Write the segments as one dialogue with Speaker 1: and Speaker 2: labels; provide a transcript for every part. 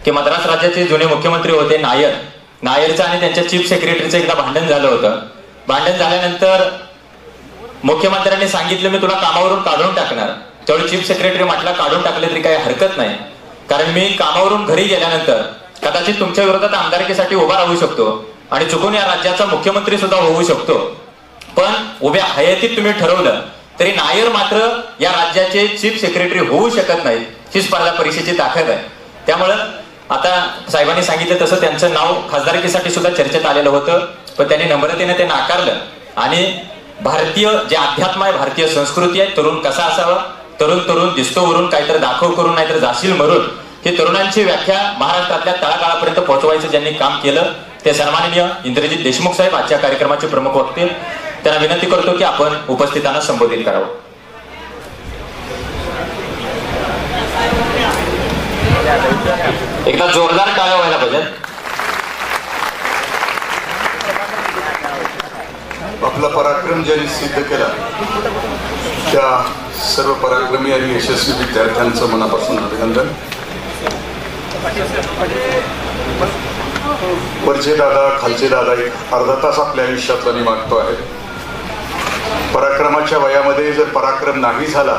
Speaker 1: की मद्रास राज्याचे जुने मुख्यमंत्री होते नायरचं आणि त्यांच्या चीफ सेक्रेटरीचं एकदा भांडण झालं होतं. भांडण झाल्यानंतर मुख्यमंत्र्यांनी सांगितलं मी तुला कामावरून काढून टाकणार. त्यावेळी चीफ सेक्रेटरी म्हटला काढून टाकले तरी काही हरकत नाही, कारण मी कामावरून घरी गेल्यानंतर कदाचित तुमच्या विरोधात आमदारकीसाठी उभा राहू शकतो आणि चुकून या राज्याचा मुख्यमंत्री सुद्धा होऊ शकतो, पण उभ्या हयातीत तुम्ही ठरवलं तरी नायर मात्र या राज्याचे चीफ सेक्रेटरी होऊ शकत नाही. ही स्पर्धा परीक्षेची ताकद आहे. त्यामुळं आता साहेबांनी सांगितलं तसं त्यांचं नाव खासदारकीसाठी सुद्धा चर्चेत आलेलं होतं, पण त्यांनी नम्रतेने ते नाकारलं. आणि भारतीय जे अध्यात्म आहे, भारतीय संस्कृती आहे, तरुण कसा असावा, तरुण दिसतो वरून काहीतरी दाखव करून नाहीतर जाशील मरून, ही तरुणांची व्याख्या महाराष्ट्रातल्या तळागाळापर्यंत पोहोचवायचं ज्यांनी काम केलं ते सन्माननीय इंद्रजित देशमुख साहेब आजच्या कार्यक्रमाचे प्रमुख वक्ते. त्यांना विनंती करतो की आपण उपस्थितांना संबोधित करावं. एकदा जोरदार टाळ्या व्हायला पाहिजे.
Speaker 2: आपला पराक्रम ज्यांनी सिद्ध केला त्या सर्व पराक्रमी आणि यशस्वी विद्यार्थ्यांचं मनापासून अभिनंदन. वरचे दादा खालचे दादा एक अर्धा तास आपल्या आयुष्यातला मी मागतो आहे. पराक्रमाच्या वयामध्ये जर पराक्रम नाही झाला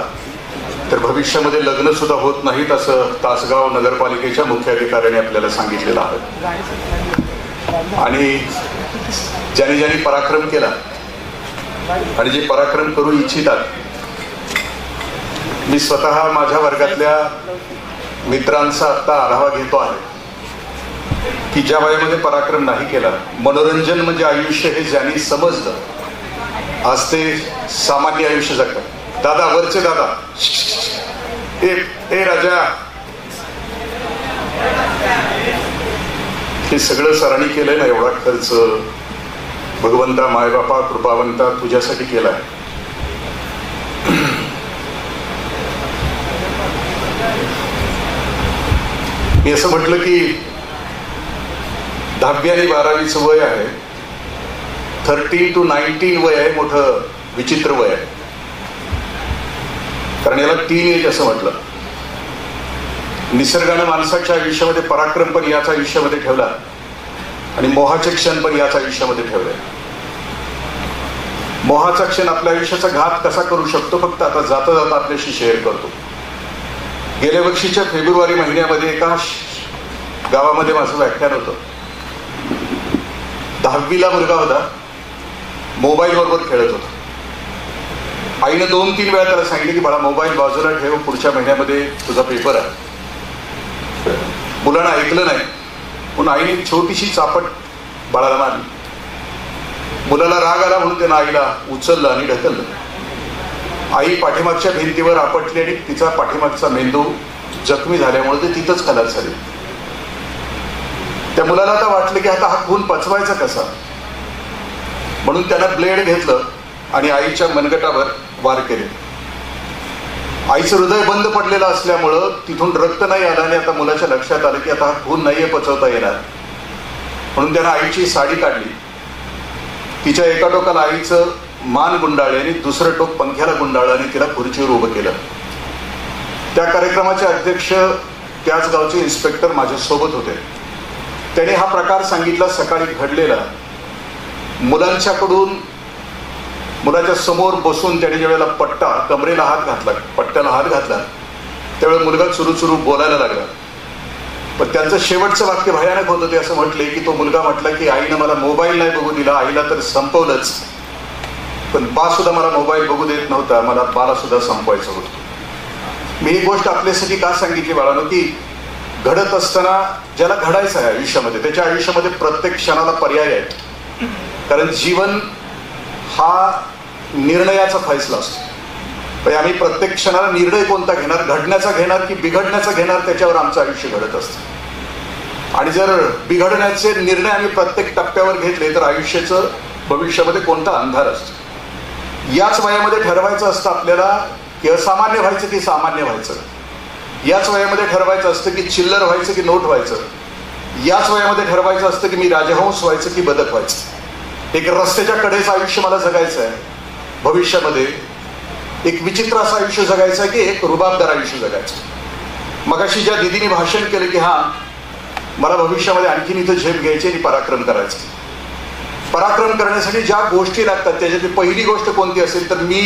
Speaker 2: तर भविष्यामध्ये लग्न सुद्धा होत नाहीत असं तासगाव नगरपालिकेच्या मुख्याधिकाऱ्यांनी आपल्याला सांगितलेलं आहे. आणि ज्यांनी पराक्रम केला आणि जे पराक्रम करू इच्छितात, मी स्वतः माझ्या वर्गातल्या मित्रांचा आता आढावा घेतो आहे की ज्या वयामध्ये पराक्रम नाही केला, मनोरंजन म्हणजे आयुष्य हे ज्यांनी समजलं आज ते सामान्य आयुष्य जगतात. दादा वरचे दादा ए राजा, हे सगळं सरांनी केलंय ना. एवढा खर्च भगवंता मायबापा कृपावंता तुझ्यासाठी केलाय. मी असं म्हटलं की 10वी आणि 12वीचं वय आहे, 13 to 19 वय आहे, मोठं विचित्र वय आहे. कारण याला टीन एज असं म्हटलं. निसर्गानं माणसाच्या आयुष्यामध्ये पराक्रम पण याच आयुष्यामध्ये ठेवला आणि मोहाचे क्षण पण याच आयुष्यामध्ये ठेवले. मोहाचा क्षण आपल्या आयुष्याचा घात कसा करू शकतो फक्त आता जाता जाता आपल्याशी शेअर करतो. गेल्या वर्षीच्या फेब्रुवारी महिन्यामध्ये एका गावामध्ये माझं व्याख्यान होतं. 10वीला मुलगा होता, मोबाईल बरोबर खेळत होता. आईनं 2-3 वेळा त्याला सांगितलं की बाळा मोबाईल बाजूला ठेव, पुढच्या महिन्यामध्ये तुझा पेपर आहे. मुलानं ऐकलं नाही, म्हणून आईने छोटीशी चापट बाळाला मारली. मुलाला राग आला म्हणून त्यानं आईला उचललं आणि ढकललं. आई पाठीमागच्या भिंतीवर आपटली आणि तिचा पाठीमागचा मेंदू जखमी झाल्यामुळे ते तिथंच खलास झाले. त्या मुलाला आता वाटलं की आता हा खून पचवायचा कसा, म्हणून त्यानं ब्लेड घेतलं आणि आईच्या मनगटावर वार केले. आईचं हृदय बंद पडलेलं असल्यामुळं तिथून रक्त नाही आलं आणि आता मुलाच्या लक्षात आलं की आता हा खून नाहीये पचवता येणार, म्हणून त्यानं आईची साडी काढली. तिच्या एका टोकाला आईचं मान गुंडाळले आणि दुसरं टोक पंख्याला गुंडाळलं आणि तिला खुर्चीवर उभं केलं. त्या कार्यक्रमाचे अध्यक्ष त्याच गावचे इन्स्पेक्टर माझ्यासोबत होते. त्यांनी हा प्रकार सांगितला सकाळी घडलेला. मुलाच्या समोर बसून त्याने ज्यावेळेला कमरेला हात घातला, पट्ट्याला हात घातला, त्यावेळेला मुलगा चुरू बोलायला लागला. पण त्यांचं शेवटचं वाक्य भयानक होतं. ते असं म्हटले की तो मुलगा म्हटला की आईनं मला मोबाईल नाही बघू दिला, आईला तर संपवलंच, पण बा सुद्धा मला मोबाईल बघू देत नव्हता, मला बाला सुद्धा संपवायचं होतं. मी ही गोष्ट आपल्यासाठी का सांगितली बाळानो की घडत असताना ज्याला घडायचं आहे आयुष्यामध्ये त्याच्या आयुष्यामध्ये प्रत्येक क्षणाला पर्याय आहे. कारण जीवन हा निर्णयाचा फैसला असतो. आम्ही प्रत्येक क्षणाला निर्णय कोणता घेणार, घडण्याचा घेणार की बिघडण्याचा घेणार, त्याच्यावर आमचं आयुष्य घडत असतं. आणि जर बिघडण्याचे निर्णय आम्ही प्रत्येक टप्प्यावर घेतले तर आयुष्याचं भविष्यामध्ये कोणता अंधार असतो. याच वयामध्ये ठरवायचं असतं आपल्याला की असामान्य व्हायचं की सामान्य व्हायचं. याच वयामध्ये ठरवायचं असतं की चिल्लर व्हायचं की नोट व्हायचं. याच वयामध्ये ठरवायचं असतं की मी राजहंस व्हायचं की बदक व्हायचं. एक रस्त्याच्या कडेचं आयुष्य मला जगायचं आहे, भविष्यामध्ये एक विचित्र असं आयुष्य जगायचं आहे की एक रुबाबदार आयुष्य जगायचं. मगाशी ज्या दिदीने भाषण केलं की मला भविष्यामध्ये आणखीन इथं झेप घ्यायची आणि पराक्रम करायचं. पराक्रम करण्यासाठी ज्या गोष्टी लागतात त्याच्यातली पहिली गोष्ट कोणती असेल तर मी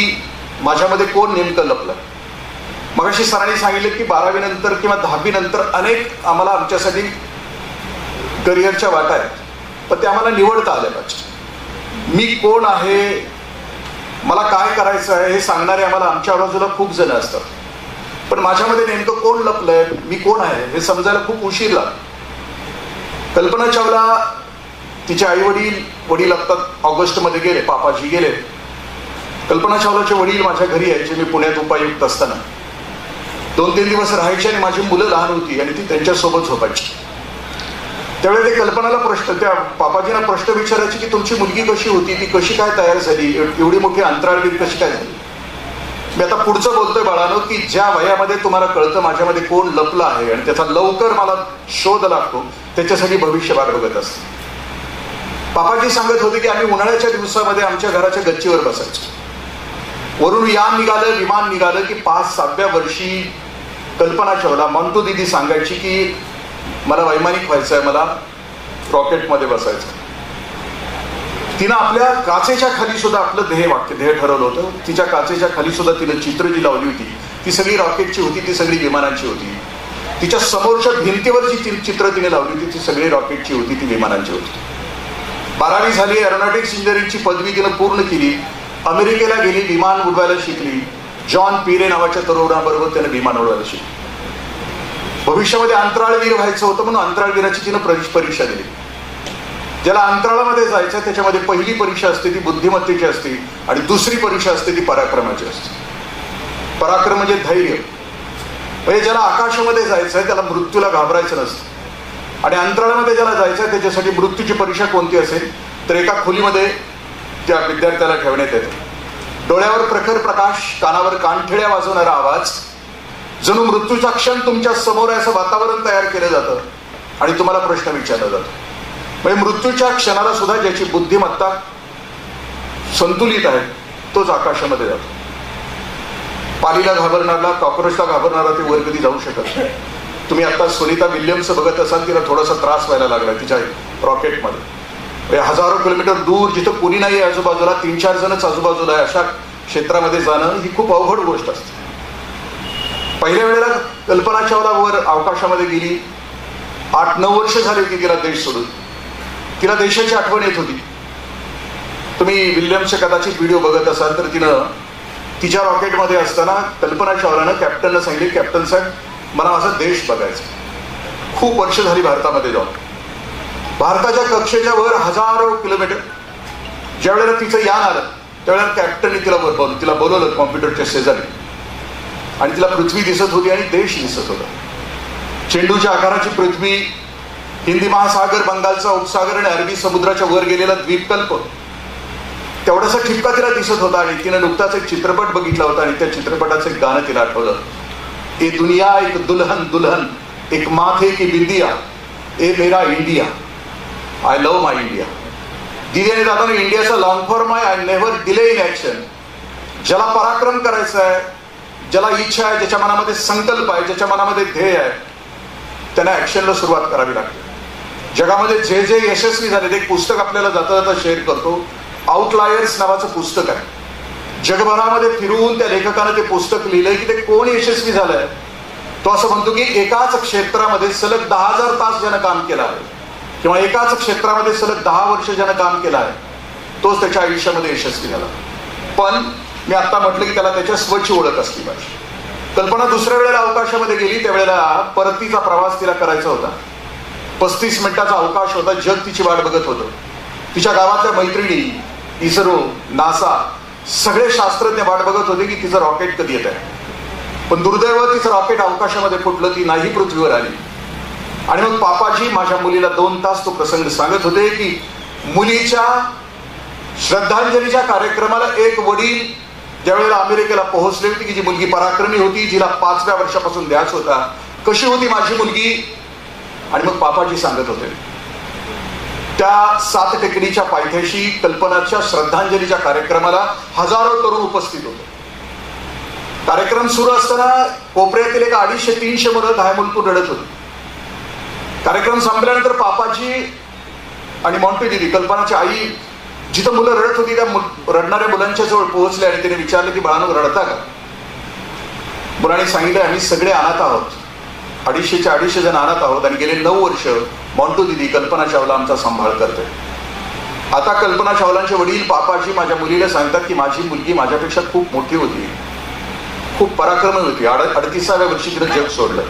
Speaker 2: माझ्यामध्ये कोण नेमकं लपलं. मगाशी सरांनी सांगितलं की 12वी नंतर किंवा 10वी नंतर अनेक आम्हाला आमच्यासाठी करिअरच्या वाटा आहेत, पण ते आम्हाला निवडता आल्या पाहिजे. मी कोण आहे, मला काय करायचं आहे हे सांगणारे आम्हाला आमच्या बाजूला खूप जण असतात, पण माझ्यामध्ये नेमकं कोण लपलंय, मी कोण आहे हे समजायला खूप उशीर लागला. कल्पना चावला तिचे आई वडील आत्ताच ऑगस्टमध्ये गेले, पापाजी गेले. कल्पना चावलाचे वडील माझ्या घरी यायचे मी पुण्यात उपायुक्त असताना. 2-3 दिवस राहायचे आणि माझी मुलं लहान होती आणि ती त्यांच्यासोबत झोपायची. त्यावेळी ते कल्पनाला प्रश्न, त्या पापाजींना प्रश्न विचारायचे की तुमची मुलगी कशी होती, ती कशी काय तयार झाली, एवढी मोठी अंतराळवीर कशी काय झाली. मी आता पुढचं बोलतोय बाळानो की ज्या वयामध्ये तुम्हाला कळतं माझ्यामध्ये कोण लपलं आहे आणि त्याचा लवकर मला शोध लागतो, त्याच्यासाठी भविष्य वाट बघत असते. पापाजी सांगत होते की आम्ही उन्हाळ्याच्या दिवसामध्ये आमच्या घराच्या गच्चीवर बसायचो. वरून यान निघालं, विमान निघालं की 5-6व्या वर्षी कल्पना चावला मॉन्टू दिदी सांगायची की मला वैमानिक व्हायचं आहे, मला रॉकेटमध्ये बसायचं. तिनं आपल्या काचेच्या खाली सुद्धा आपलं ध्येय ठरवलं होतं. तिच्या काचेच्या खाली सुद्धा तिनं चित्र जी लावली होती ती सगळी रॉकेटची होती, ती सगळी विमानांची होती. तिच्या समोरच्या भिंतीवर जी चित्र तिने लावली होती ती सगळी रॉकेटची होती, ती विमानांची होती. 12वी झाली, एरोनॉटिक्स इंजिनिअरिंगची पदवी तिनं पूर्ण केली. अमेरिकेला गेली, विमान उडवायला शिकली. जॉन पिरे नावाच्या तरुणाबरोबर त्यानं विमान उडवायला शिकली. भविष्यामध्ये अंतराळवीर व्हायचं होतं म्हणून अंतराळवीराची तिनं परीक्षा दिली. ज्याला अंतराळामध्ये जायचं त्याच्यामध्ये पहिली परीक्षा असते ती बुद्धिमत्तेची असते आणि दुसरी परीक्षा असते ती पराक्रमाची असते. पराक्रम म्हणजे धैर्य. म्हणजे ज्याला आकाशामध्ये जायचं आहे त्याला मृत्यूला घाबरायचं नसतं आणि अंतराळामध्ये ज्याला जायचं आहे त्याच्यासाठी मृत्यूची परीक्षा कोणती असेल तर एका खोलीमध्ये त्या विद्यार्थ्याला ठेवण्यात येतं. डोळ्यावर प्रखर प्रकाश, कानावर कानठेड्या वाजवणारा आवाज, जणू मृत्यूचा क्षण तुमच्या समोर आहे असं वातावरण तयार केलं जातं आणि तुम्हाला प्रश्न विचारला जातो. म्हणजे मृत्यूच्या क्षणाला सुद्धा ज्याची बुद्धिमत्ता संतुलित आहे तोच आकाशामध्ये जातो. पालीला घाबरणारा, कॉक्रोचला घाबरणारा ते वर कधी जाऊ शकत नाही. तुम्ही आता सुनीता विल्यम्स बघत असाल, तिला थोडासा त्रास व्हायला लागला तिच्या रॉकेटमध्ये. हजारो किलोमीटर दूर जिथं कोणी नाही आजूबाजूला, 3-4 जणच आजूबाजूला आहे अशा क्षेत्रामध्ये जाणं ही खूप अवघड गोष्ट असते. पहिल्या वेळेला कल्पना चावला वर अवकाशामध्ये गेली. 8-9 वर्ष झाली होती तिला देश सोडून. तिला देशाची आठवण येत होती. तुम्ही विल्यम्सचे कदाचित व्हिडिओ बघत असाल तर तिनं तिच्या रॉकेटमध्ये असताना कल्पना चावलानं कॅप्टनला सांगितले, कॅप्टन साहेब मला माझा देश बघायचा. खूप वर्ष झाली भारतामध्ये जाऊन. भारताच्या कक्षेच्या वर हजारो किलोमीटर. ज्या वेळेला तिचं यान आलं त्यावेळेला कॅप्टनने तिला बोलवलं कॉम्प्युटरच्या शेजारी आणि तिला पृथ्वी दिसत होती आणि देश दिसत होता. चेंडूच्या आकाराची पृथ्वी, हिंदी महासागर, बंगालचा उपसागर आणि अरबी समुद्राच्या वर गेलेला द्वीपकल्प, तेवढासा ठिपका तिला दिसत होता. आणि तिने नुकताच एक चित्रपट बघितला होता आणि त्या चित्रपटाचं एक गाणं तिला आठवलं. ए दुनिया एक दुल्हन दुल्हन, एक माथे की बिंदिया, ए मेरा India, I love my India. दिदी आणि दादाने इंडियाचा लॉंग फॉर्म आहे, I never delay in action. ज्याला पराक्रम करायचा आहे, ज्याला इच्छा आहे, ज्याच्या मनामध्ये संकल्प आहे, ज्याच्या मनामध्ये ध्येय आहे, त्यांना ऍक्शनला सुरुवात करावी लागते. जगामध्ये जे जे यशस्वी झाले, एक पुस्तक आपल्याला जाता जाता शेअर करतो, आउटलायर्स नावाचं पुस्तक आहे. जगभरामध्ये फिरून त्या लेखकानं ते पुस्तक लिहिलंय की ते कोण यशस्वी झालंय. तो असं म्हणतो की एकाच क्षेत्रामध्ये सलग 10,000 तास ज्यानं काम केलं आहे किंवा एकाच क्षेत्रामध्ये सलग 10 वर्ष ज्यानं काम केलं आहे तोच त्याच्या आयुष्यामध्ये यशस्वी झाला. पण मी आता म्हटलं की त्याला त्याच्या स्वची ओळख असली पाहिजे. कल्पना दुसऱ्या वेळेला अवकाशामध्ये गेली त्यावेळेला परतीचा प्रवास तिला करायचा होता. 35 मिनिटाचा अवकाश होता. जग तिची वाट बघत होतं. तिच्या गावातल्या मैत्रिणी, इस्रो, नासा सगळे शास्त्रज्ञ वाट बघत होते की तिचं रॉकेट कधी येत आहे. पण दुर्दैव तिचं रॉकेट अवकाशामध्ये फुटलं, ती नाही पृथ्वीवर आली. आणि मग पापाजी माझ्या मुलीला 2 तास तो प्रसंग सांगत होते की मुलीच्या श्रद्धांजलीच्या कार्यक्रमाला एक वडील ज्या वेळेला अमेरिकेला पोहोचले होते की जी मुलगी पराक्रमी होती, जिला 5व्या वर्षापासून ध्यास होता, कशी होती माझी मुलगी. आणि मग पापाजी सांगत होते त्या 7 टेकडीच्या पायथ्याशी कल्पनाच्या श्रद्धांजलीच्या कार्यक्रमाला हजारो तरुण उपस्थित होते. कार्यक्रम सुरू असताना कोपऱ्यातील एक 250-300 मुलं धायमुलपूर रडत होती. कार्यक्रम संपल्यानंतर पापाची आणि मॉन्टी दिदी, कल्पनाची आई, जिथं मुलं रडत होती त्या रडणाऱ्या मुलांच्या जवळ पोहोचले आणि तिने विचारलं की बाळांनो रडता का? मुलांनी सांगितलं आम्ही सगळे अनाथ आहोत, 250 जण अनाथ आहोत आणि गेले 9 वर्ष मॉन्टू दिदी कल्पना चावला आमचा सांभाळ करते. आता कल्पना चावलांचे वडील पापाजी माझ्या मुलीला सांगतात की माझी मुलगी माझ्यापेक्षा खूप मोठी होती, खूप पराक्रमी होती, 38व्या वर्षी तिने जग सोडलं.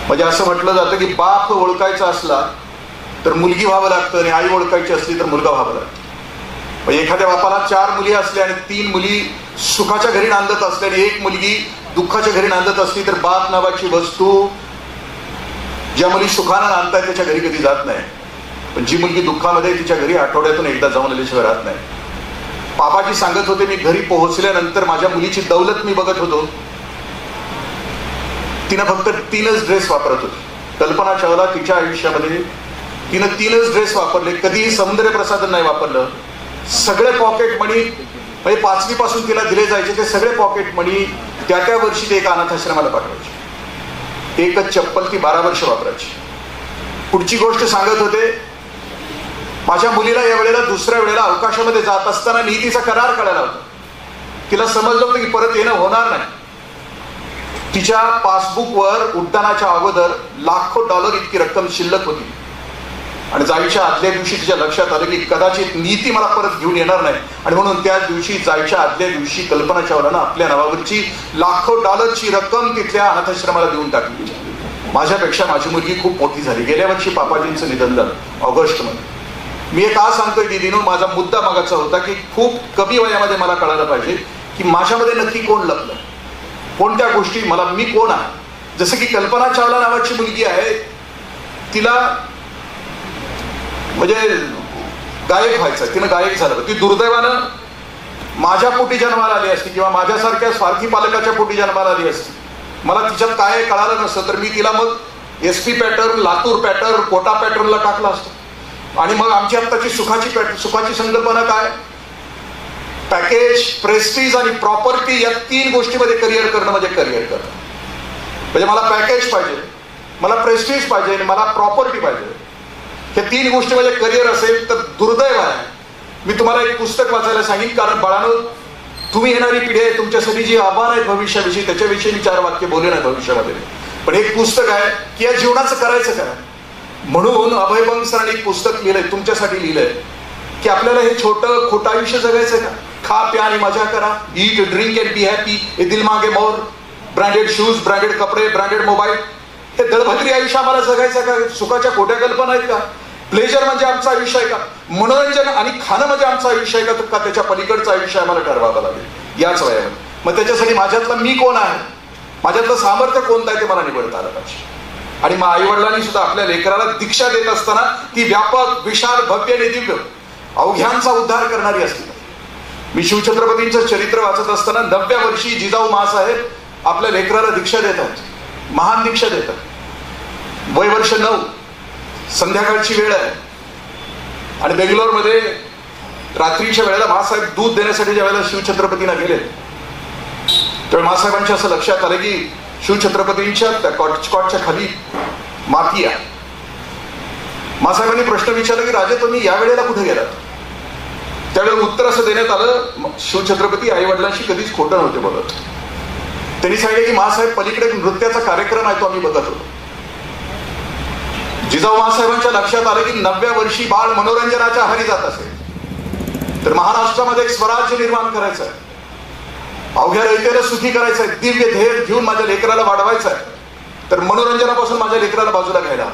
Speaker 2: म्हणजे असं म्हटलं जातं की बाप ओळखायचा असला तर मुलगी व्हावं लागतं आणि आई ओळखायची असली तर मुलगा व्हावं लागतं. म्हणजे एखाद्या बापाला 4 मुली असल्या आणि 3 मुली सुखाच्या घरी नांदत असल्या आणि 1 मुलगी दुःखाच्या घरी नांदत असली तर बाप नावाची वस्तू ज्या मुली सुखानं नांदतायत त्याच्या घरी कधी जात नाही, पण जी मुलगी दुःखामध्ये तिच्या घरी आठवड्यातून एकदा जाऊन आल्याशिवाय राहत नाही. पापाजी सांगत होते मी घरी पोहोचल्यानंतर माझ्या मुलीची दौलत मी बघत होतो. तिनं फक्त 3च ड्रेस वापरत होती. कल्पना चावला तिच्या आयुष्यामध्ये तिनं 3च ड्रेस वापरले, कधीही सौंदर्य प्रसाधन नाही वापरलं. सगळे पॉकेट मनी म्हणजे 5वी पासून तिला दिले जायचे ते सगळे पॉकेट मनी त्या वर्षी ते एका अनाथ आश्रमाला पाठवायचे. एकच चप्पल ती 12 वर्ष वापरायची. पुढची गोष्ट सांगत होते माझ्या मुलीला या वेळेला दुसऱ्या वेळेला अवकाशामध्ये जात असताना नीतीचा करार कळाला होता. तिला समजलं होतं की परत येणं होणार नाही. तिच्या पासबुकवर उड्डाणाच्या अगोदर लाखो डॉलर इतकी रक्कम शिल्लक होती आणि जायच्या आदल्या दिवशी तिच्या लक्षात आलं की कदाचित नीती मला परत घेऊन येणार नाही आणि म्हणून त्या दिवशी जायच्या आदल्या दिवशी कल्पना चावलानं आपल्या नावावरची लाखो डॉलरची रक्कम तिथल्या अनाथाश्रमाला देऊन टाकली. माझ्यापेक्षा माझी मुलगी खूप मोठी झाली. गेल्या वर्षी पापाजींचं निधन झालं ऑगस्टमध्ये. मी हे का सांगतोय दीदीनो, माझा मुद्दा मागाचा होता की खूप कमी वयामध्ये मला कळायला पाहिजे की माझ्यामध्ये नक्की कोण लपलं, कोणत्या गोष्टी मला मी कोण आहे. जसं की कल्पना चावला नावाची मुलगी आहे, तिला म्हणजे गायक व्हायचं, तिनं गायक झालं. ती दुर्दैवानं माझ्या पोटी जन्माला आली असती किंवा माझ्यासारख्या स्वार्थी पालकाच्या पोटी जन्माला आली असती. मला तिच्यात काय कळालं नसतं तर मी तिला मग SP pattern, Latur pattern, Kota पॅटर्नला टाकलं असतं. आणि मग आमची आत्ताची सुखाची संकल्पना काय, पॅकेज, प्रेस्टीज आणि प्रॉपर्टी या 3 गोष्टीमध्ये करिअर करणं म्हणजे करिअर करणं. म्हणजे मला पॅकेज पाहिजे, मला प्रेस्टीज पाहिजे आणि मला प्रॉपर्टी पाहिजे. हे 3 गोष्टीमध्ये करिअर असेल तर दुर्दैव आहे. मी तुम्हाला एक पुस्तक वाचायला सांगेन, कारण बाळांनो तुम्ही येणारी पिढी आहे, तुमच्यासाठी जी आव्हान आहेत भविष्याविषयी त्याच्याविषयी मी 4 वाक्य बोले नाही भविष्यामध्ये. पण एक पुस्तक आहे की या जीवनाचं करायचं काय, म्हणून अभय बंग सरांनी एक पुस्तक लिहिलंय, तुमच्यासाठी लिहिलंय की आपल्याला हे छोटं खोटं आयुष्य जगायचं का. खा प्या आणि मजा करा, eat drink and be happy, हे दिल मागे मोर, ब्रँडेड शूज, ब्रँडेड कपडे, ब्रँडेड मोबाईल, हे दळभद्री आयुष्य आम्हाला जगायचं का. सुखाच्या खोट्या कल्पना आहेत का. प्लेजर म्हणजे आमचं आयुष्य आहे का, मनोरंजन आणि खाणं म्हणजे आमचं आयुष्य आहे का त्याच्या पलीकडचं आयुष्य आम्हाला ठरवावं लागेल याच वयामध्ये. मग त्याच्यासाठी माझ्यातला मी कोण आहे, माझ्यातलं सामर्थ्य कोणतं आहे ते मला निवडता आलं पाहिजे. आणि मग आई वडिलांनी सुद्धा आपल्या लेकराला दीक्षा देत असताना ती व्यापक, विशाल, भव्य आणि दिव्य अवघ्यांचा उद्धार करणारी असते. मी शिवछत्रपतींचं चरित्र वाचत असताना 9व्या वर्षी जिजाऊ मासाहेब आपल्या लेकराला दीक्षा देतात, महान दीक्षा देतात. वय वर्ष 9, संध्याकाळची वेळ आहे आणि बेंगलोरमध्ये रात्रीच्या वेळेला मासाहेब दूध देण्यासाठी ज्या वेळेला शिवछत्रपतींना गेले त्यावेळी मासाहेबांच्या असं लक्षात आलं की शिवछत्रपतींच्या त्या कॉटच्या खाली माती आहे. मासाहेबांनी प्रश्न विचारला की राजे तुम्ही या वेळेला कुठे गेलात. त्यावेळेला उत्तर असं देण्यात आलं, शिवछत्रपती आई वडिलांशी कधीच खोटं नव्हते बोलत. त्यांनी सांगितलं की मासाहेब पलीकडे नृत्याचा कार्यक्रम आहे तो आम्ही बघत होतो. जिजाऊ मासाहेबांच्या लक्षात आलं की 9व्या वर्षी बाळ मनोरंजनाच्या आहारी जात असेल तर महाराष्ट्रामध्ये एक स्वराज्य निर्माण करायचं आहे, अवघ्या रयतेला सुखी करायचं आहे, दिव्य ध्येय घेऊन माझ्या लेकराला वाढवायचं आहे, तर मनोरंजनापासून माझ्या लेकराला बाजूला घ्यायला.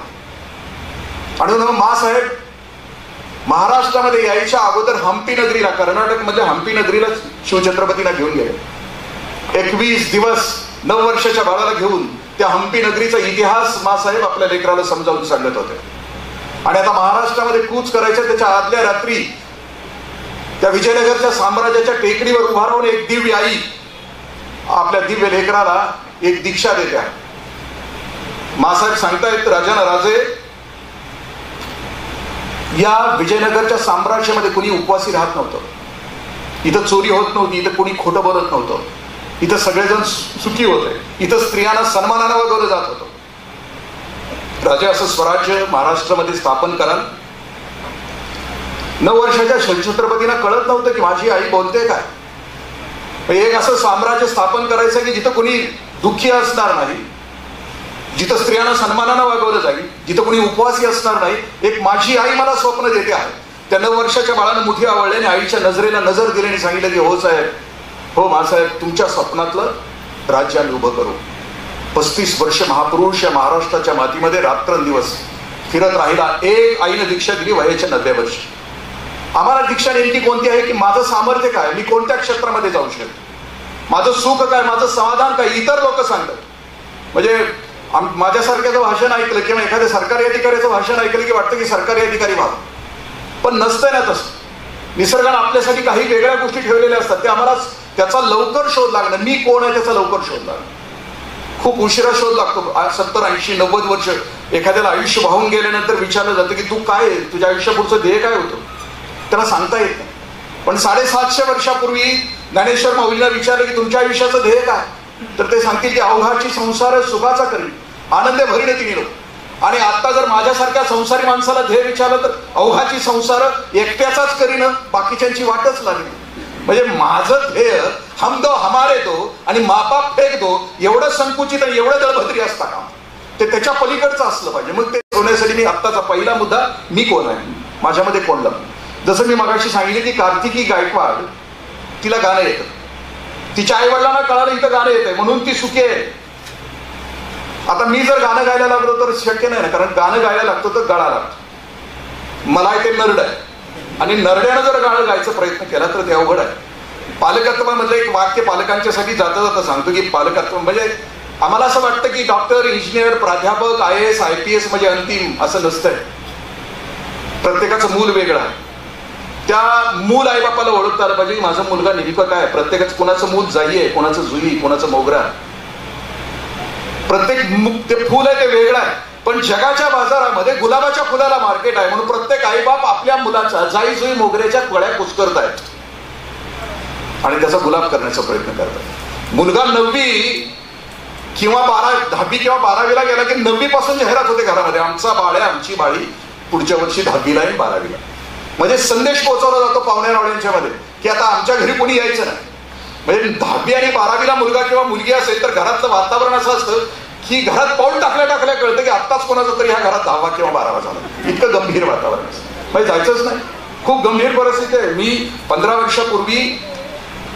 Speaker 2: आणि म्हणून मासाहेब महाराष्ट्रामध्ये यायच्या अगोदर हम्पी नगरीला, कर्नाटकमधल्या हम्पी नगरीला शिवछत्रपतींना घेऊन गेले. 21 दिवस 9 वर्षाच्या बाळाला घेऊन त्या हम्पी नगरीचा इतिहास मासाहेब आपल्या लेकराला समजावून सांगत होते. आणि आता महाराष्ट्रामध्ये कूच करायचं त्याच्या आदल्या रात्री त्या विजयनगरच्या साम्राज्याच्या टेकडीवर उभा राहून एक दिव्य आई आपल्या दिव्य लेकराला एक दीक्षा देत्या. मासाहेब सांगतायत राजाना राजे, या विजयनगरच्या साम्राज्यामध्ये कोणी उपवासी राहत नव्हतं, इथं चोरी होत नव्हती, इथं कोणी खोटं बोलत नव्हतं, इथं सगळेजण सुखी होते, इथं स्त्रियांना सन्मानानं वागवलं जात होतं. राजे असं स्वराज्य महाराष्ट्रामध्ये स्थापन कराल. 9 वर्षाच्या छत्रपतींना कळत नव्हतं की माझी आई बोलते काय. एक असं साम्राज्य स्थापन करायचं की जिथं कोणी दुःखी असणार नाही, जिथं स्त्रियांना सन्मानानं वागवलं जाईल, जिथं कोणी उपवासी असणार नाही. एक माझी आई मला स्वप्न देते आहे. त्या 9 वर्षाच्या बाळानं मुठी आवडल्याने आईच्या नजरेला नजर दिली आणि सांगितलं की हो साहेब, हो मासाहेब, तुमच्या स्वप्नातलं राज्य आम्ही उभं करू. 35 वर्ष महापुरुष या महाराष्ट्राच्या मातीमध्ये रात्रंदिवस फिरत राहिला. एक आईनं दीक्षा दिली वयाच्या 90 वर्ष. आम्हाला दीक्षा नेमकी कोणती आहे की माझं सामर्थ्य काय, मी कोणत्या क्षेत्रामध्ये जाऊ शकतो, माझं सुख काय, माझं समाधान काय, इतर लोक सांगतात. म्हणजे माझ्यासारख्याचं भाषण ऐकलं किंवा एखाद्या सरकारी अधिकाऱ्याचं भाषण ऐकलं की वाटतं की सरकारी अधिकारी व्हावं, पण नसतंय ना तसं. निसर्गाने आपल्यासाठी काही वेगळ्या गोष्टी ठेवलेल्या असतात. ते आम्हाला त्याचा लवकर शोध लागणं, मी कोण आहे त्याचा लवकर शोध लागणं. खूप उशिरा शोध लागतो. 70, 80, 90 वर्ष एखाद्याला आयुष्य वाहून गेल्यानंतर विचारलं जातं की तू काय, तुझ्या आयुष्यापुढचं ध्येय काय होतं, त्याला सांगता येत नाही. पण 750 वर्षापूर्वी ज्ञानेश्वर माऊलीला विचारलं की तुमच्या आयुष्याचं ध्येय काय, तर ते सांगतील की अवघाची संसार सुखाचा करी आनंद भरीने तिने लोक. आणि आता जर माझ्यासारख्या संसारी माणसाला ध्येय विचारलं तर अवघाची संसार एकट्याचाच करीन, बाकीच्यांची वाटच लागली. म्हणजे माझं ध्येय हम दो हमारे दो आणि मापाप फेक दो एवढं संकुचित आणि एवढं दळभद्री असता काम, ते त्याच्या पलीकडचं असलं पाहिजे. मग ते होण्यासाठी मी आत्ताचा पहिला मुद्दा, मी कोण आहे, माझ्यामध्ये कोण लागतं. जसं मी मगाशी सांगितले की कार्तिकी गायकवाड, तिला गाणं येतं, तिच्या आई वडिलांना कळालं इथं गाणं येतंय म्हणून ती सुखी आहे. आता मी जर गाणं गायला लागलो तर शक्य नाही ना, कारण गाणं गायला लागतं तर गळा लागतो. मला ते नरड आहे आणि नरड्यानं जर गाणं गायचा प्रयत्न केला तर ते अवघड आहे. पालकत्वामधलं एक वाक्य पालकांच्यासाठी जाता जाता सांगतो की पालकत्व म्हणजे आम्हाला असं वाटतं की डॉक्टर, इंजिनियर, प्राध्यापक, IAS, IPS म्हणजे अंतिम, असं नसतंय. प्रत्येकाचं मूल वेगळं आहे. त्या मूल आई बापाला ओळखता आलं पाहिजे की माझा मुलगा नेमकं काय. प्रत्येकाचं कोणाचं मूल जाई आहे, कोणाचं जुई, कोणाचं मोगरा. प्रत्येक ते फुल आहे ते वेगळं आहे. पण जगाच्या बाजारामध्ये गुलाबाच्या फुलाला मार्केट आहे म्हणून प्रत्येक आईबाप आपल्या मुलाच्या जाई जुई मोगऱ्याच्या कळ्या कुचकरत आहेत आणि त्याचा गुलाब करण्याचा प्रयत्न करतात. मुलगा 9वी किंवा 10वी किंवा 12वीला गेला की 9वी पासून जाहिरात होते घरामध्ये, आमचा बाळ आहे, आमची बाळी पुढच्या वर्षी 10वीला आणि 12वीला. म्हणजे संदेश पोहोचवला जातो पाहुण्यारावळ्यांच्या मध्ये की आता आमच्या घरी कोणी यायचं नाही. म्हणजे 10वी आणि 12वीला मुलगा किंवा मुलगी असेल तर घरातलं वातावरण असं असतं की घरात पाऊल टाकल्या टाकल्या कळतं की आत्ताच कोणाचं तरी ह्या घरात 10वा किंवा 12वा झाला. इतकं गंभीर वातावरण असतं. म्हणजे जायचंच नाही. खूप गंभीर परिस्थिती आहे. मी 15 वर्षापूर्वी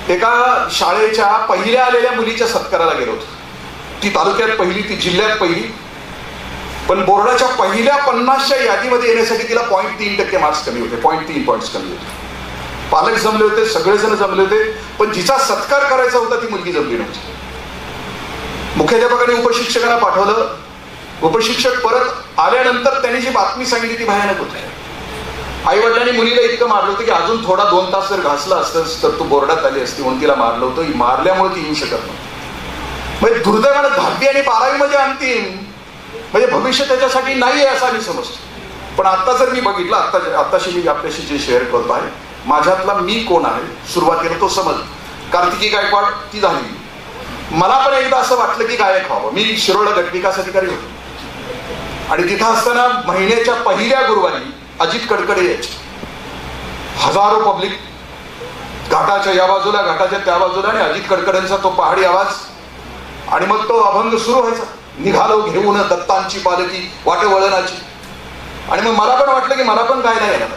Speaker 2: एका शाळेच्या पहिल्या आलेल्या मुलीच्या सत्काराला गेलो होतो. ती तालुक्यात पहिली, ती जिल्ह्यात पहिली, पण बोर्डाच्या पहिल्या 50च्या यादीमध्ये येण्यासाठी तिला 0.3% मार्क्स कमी होते, 0.3 पॉईंट्स कमी होते. पालक जमले होते, सगळेजण जमले होते, पण जिचा सत्कार करायचा होता ती मुलगी जमली नव्हती. मुख्याध्यापकाने उपशिक्षकांना पाठवलं. उपशिक्षक परत आल्यानंतर त्यांनी जी बातमी सांगितली ती भयानक होती. आई वडिलांनी मुलीला इतकं मारलं होतं की अजून थोडा 2 तास जर घासला असतंस तर तू बोर्डात आली असती म्हणून तिला मारलं होतं. मारल्यामुळे ती येऊ शकत नव्हती. म्हणजे दुर्दैवानं 10वी आणि 12वी मध्ये अंतिम, म्हणजे भविष्य त्याच्यासाठी नाही आहे असं मी समजतो. पण आता जर मी बघितलं, आत्ताशी मी आपल्याशी जे शेअर करतो आहे, माझ्यातला मी कोण आहे सुरुवातीला तो समज. कार्तिकी गायकवाड ती झाली. मला पण एकदा असं वाटलं की गायक व्हावं. मी शिरोळला गटविकास अधिकारी होतो आणि तिथं असताना महिन्याच्या पहिल्या गुरुवारी अजित कडकडे यायचे. हजारो पब्लिक घाटाच्या या बाजूला, घाटाच्या त्या बाजूला, आणि अजित कडकडेंचा तो पहाडी आवाज आणि मग तो अभंग सुरू व्हायचा. निघालो घेऊन दत्तांची पालकी वाट वळणाची. आणि मग मला पण वाटलं की मला पण गायला येणार.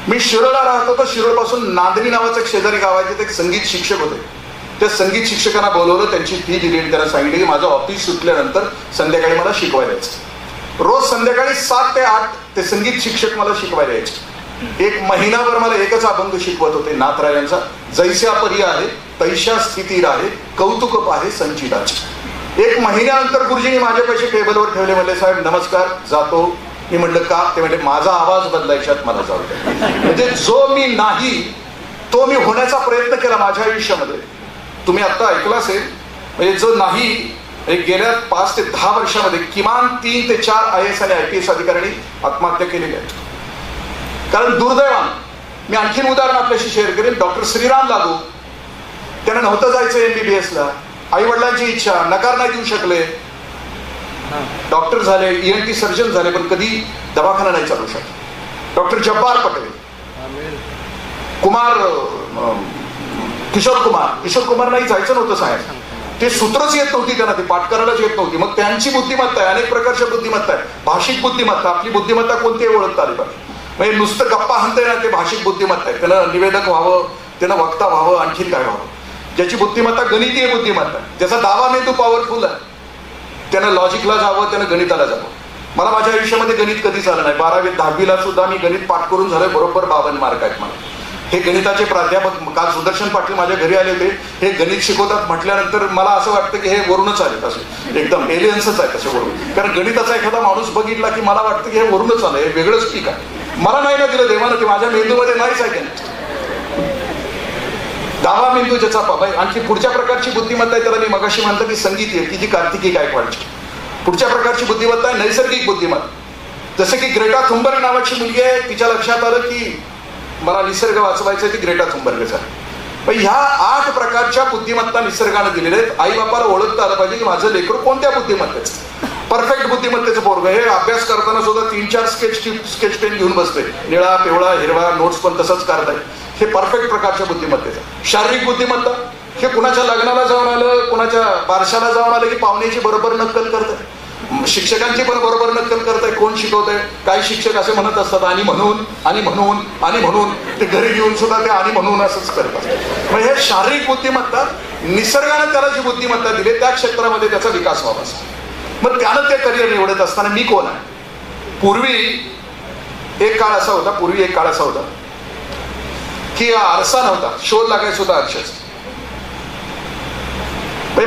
Speaker 2: मी शिरोळला राहत होतो. शिरोळ पासून नांदणी नावाचं एक शेजारी गाव आहे, तिथे एक संगीत शिक्षक होते. त्या संगीत शिक्षकांना बोलवलं, त्यांची फी दिली आणि त्यांना सांगितलं की माझं ऑफिस सुटल्यानंतर संध्याकाळी मला शिकवायला यायचं. रोज संध्याकाळी 7 ते 8 ते संगीत शिक्षक मला शिकवायला यायचे. एक महिनाभर मला एकच अभंग शिकवत होते नाथरायांचा. जैस्या परी आहे तैशा स्थितीर आहे कौतुक आहे संचिताचे. एक महिन्यानंतर गुरुजींनी माझे पैसे टेबलवर ठेवले. म्हणले साहेब नमस्कार, जातो. मी म्हटलं का? ते म्हणजे माझा आवाज बदलायच्यात मला जाऊ दे. म्हणजे जो मी नाही तो मी होण्याचा प्रयत्न केला माझ्या आयुष्यामध्ये. तुम्ही आता ऐकलं असेल, म्हणजे जो नाही, गेल्या 5 ते 10 वर्षामध्ये किमान 3 ते 4 IAS आणि IPS अधिकाऱ्यांनी आत्महत्या केलेली आहे. कारण दुर्दैवान, मी आणखीन उदाहरण आपल्याशी शेअर करेन. डॉक्टर श्रीराम लागू, त्यांना नव्हतं जायचं MBBS ला. आई वडिलांची इच्छा, नकार नाही देऊ शकले. डॉक्टर झाले, ENT सर्जन झाले, पण कधी दवाखाना नाही चालू शकत. डॉक्टर जब्बार पटेल, किशोर कुमार नाही जायचं नव्हतं साहेब, ते सूत्रच येत नव्हती त्यांना, ती पाठ करायलाच येत नव्हती. मग त्यांची बुद्धिमत्ता आहे, अनेक प्रकारच्या बुद्धिमत्ता आहे. भाषिक बुद्धिमत्ता, आपली बुद्धिमत्ता कोणती ओळखता आली पाहिजे. म्हणजे नुसतं गप्पा हाणता ना, ते भाषिक बुद्धिमत्ता आहे. त्यानं निवेदक व्हावं, त्यानं वक्ता व्हावं, आणखीन काय व्हावं. ज्याची बुद्धिमत्ता गणितीय बुद्धिमत्ता, ज्याचा दावा मेंदू पॉवरफुल आहे, त्यानं लॉजिकला जावं, त्यानं गणिताला जावं. मला माझ्या आयुष्यामध्ये गणित कधीच आलं नाही. 12वी 10वीला सुद्धा मी गणित पाठ करून झालोय, बरोबर 52 मार्क आहेत मला. हे गणिताचे प्राध्यापक काल सुदर्शन पाटील माझ्या घरी आले होते. हे गणित शिकवतात म्हटल्यानंतर मला असं वाटतं की हे वरूनच आले, तसे एकदम एलियन्सच आहे तसे वरून. कारण गणिताचा एखादा माणूस बघितला की मला वाटतं की हे वरूनच आलं, हे वेगळंच पीक आहे. मला नाही ना दिलं देवानं, ते माझ्या मेंदूमध्ये नाहीच आहे गणित. दावा मेंदू ज्याचा बाबा. आणखी पुढच्या प्रकारची बुद्धिमत्ता आहे, त्याला मी मगाशी म्हणतो की संगीत आहे, की जी कार्तिकी गायकवाडची. पुढच्या प्रकारची बुद्धिमत्ता आहे नैसर्गिक बुद्धिमत्ता. जसं की ग्रेटा थुंबर्ग नावाची मुलगी आहे, तिच्या लक्षात आलं की मला निसर्ग वाचवायचं, ती ग्रेटा थुंबर्गचा. पण ह्या 8 प्रकारच्या बुद्धिमत्ता निसर्गाने दिलेल्या आहेत. आई बापाला ओळखता आलं पाहिजे की माझं लेकरू कोणत्या बुद्धिमत्तेचं. परफेक्ट बुद्धिमत्तेचं पोरग. हे अभ्यास करताना सुद्धा 3-4 स्केच पेन घेऊन बसते, निळा, पिवळा, हिरवा, नोट्स पण तसंच काढताय. हे परफेक्ट प्रकारच्या बुद्धिमत्तेचं. शारीरिक बुद्धिमत्ता, हे कुणाच्या लग्नाला जाऊन आलं, कुणाच्या बारशाला जाऊन आलं की पाहुण्याची बरोबर नक्कल करताय, शिक्षकांची पण बरोबर नक्कल करताय. कोण शिकवतंय, काही शिक्षक असे म्हणत असतात आणि म्हणून आणि म्हणून आणि म्हणून, ते घरी घेऊन सुद्धा ते आणि म्हणून असंच करतात. मग हे शारीरिक बुद्धिमत्ता, निसर्गाने त्याला जी बुद्धिमत्ता दिली त्या क्षेत्रामध्ये त्याचा विकास व्हावा. मग त्यानं ते करिअर निवडत असताना मी कोण आहे. पूर्वी एक काळ असा होता की आरसा नव्हता, शोध लागायचा होता आरशाचा.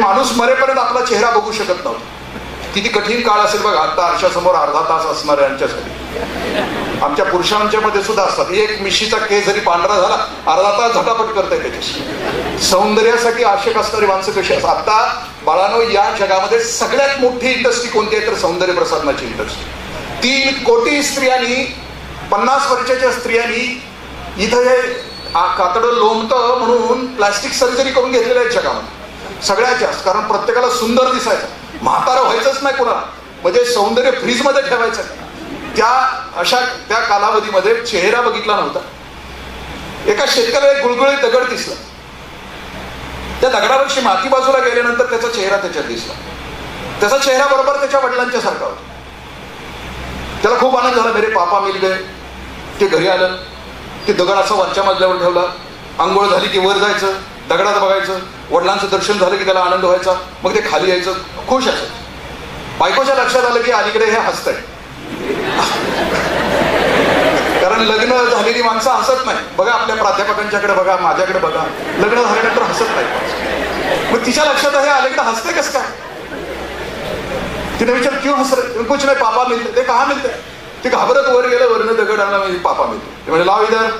Speaker 2: माणूस मरेपर्यंत आपला चेहरा बघू शकत नव्हता. किती कठीण काळ असेल बघा. आता आरशासमोर अर्धा तास असणार यांच्यासाठी. आमच्या पुरुषांच्या मध्ये सुद्धा असतात. एक मिशीचा केस जरी पांढरा झाला, अर्धा तास झटापट करताय त्याच्याशी. सौंदर्यासाठी आवश्यक असणारी माणसं कशी असतात. आता बाळानो, या जगामध्ये सगळ्यात मोठी इंडस्ट्री कोणती आहे तर सौंदर्य प्रसाधनाची इंडस्ट्री. 3 कोटी स्त्रियांनी, 50 वर्षाच्या स्त्रियांनी इथं हे कातडं लोंबतं म्हणून प्लास्टिक सर्जरी करून घेतलेल्या आहेत जगामध्ये सगळ्यात जास्त. कारण प्रत्येकाला सुंदर दिसायचं, म्हातारं व्हायचंच नाही कोणाला, म्हणजे सौंदर्य फ्रीजमध्ये ठेवायचं. त्या कालावधीमध्ये चेहरा बघितला नव्हता. एका शेतकऱ्याला एक गुळगुळीत दगड दिसला. त्या दगडावरची माती बाजूला गेल्यानंतर त्याचा चेहरा त्याच्यात दिसला. त्याचा चेहरा बरोबर त्याच्या वडिलांच्या सारखा होता. त्याला खूप आनंद झाला, मेरे पापा मिल गए. ते घरी आलं, ते दगड असं वरच्या मजल्यावर ठेवला. आंघोळ झाली की वर जायचं, दगडात बघायचं. वडिलांचं दर्शन झालं की त्याला आनंद व्हायचा. मग ते खाली यायचं, खुश असायचं. बायकोच्या लक्षात आलं की अलीकडे हे हसतंय. कारण लग्न झालेली माणसं हसत नाही. बघा आपल्या प्राध्यापकांच्याकडे बघा, माझ्याकडे बघा, लग्न झाल्यानंतर हसत नाही. मग तिच्या लक्षात आहे अलीकडे हसते कसं काय. तिने विचार क्यों हस रहे. कुछ नाही, पापा मिळते. ते कहा मिळते. ते घाबरत वर गेलं, वरनं दगड आणला, म्हणजे पापा मिळते. ते म्हणजे लाव इधर.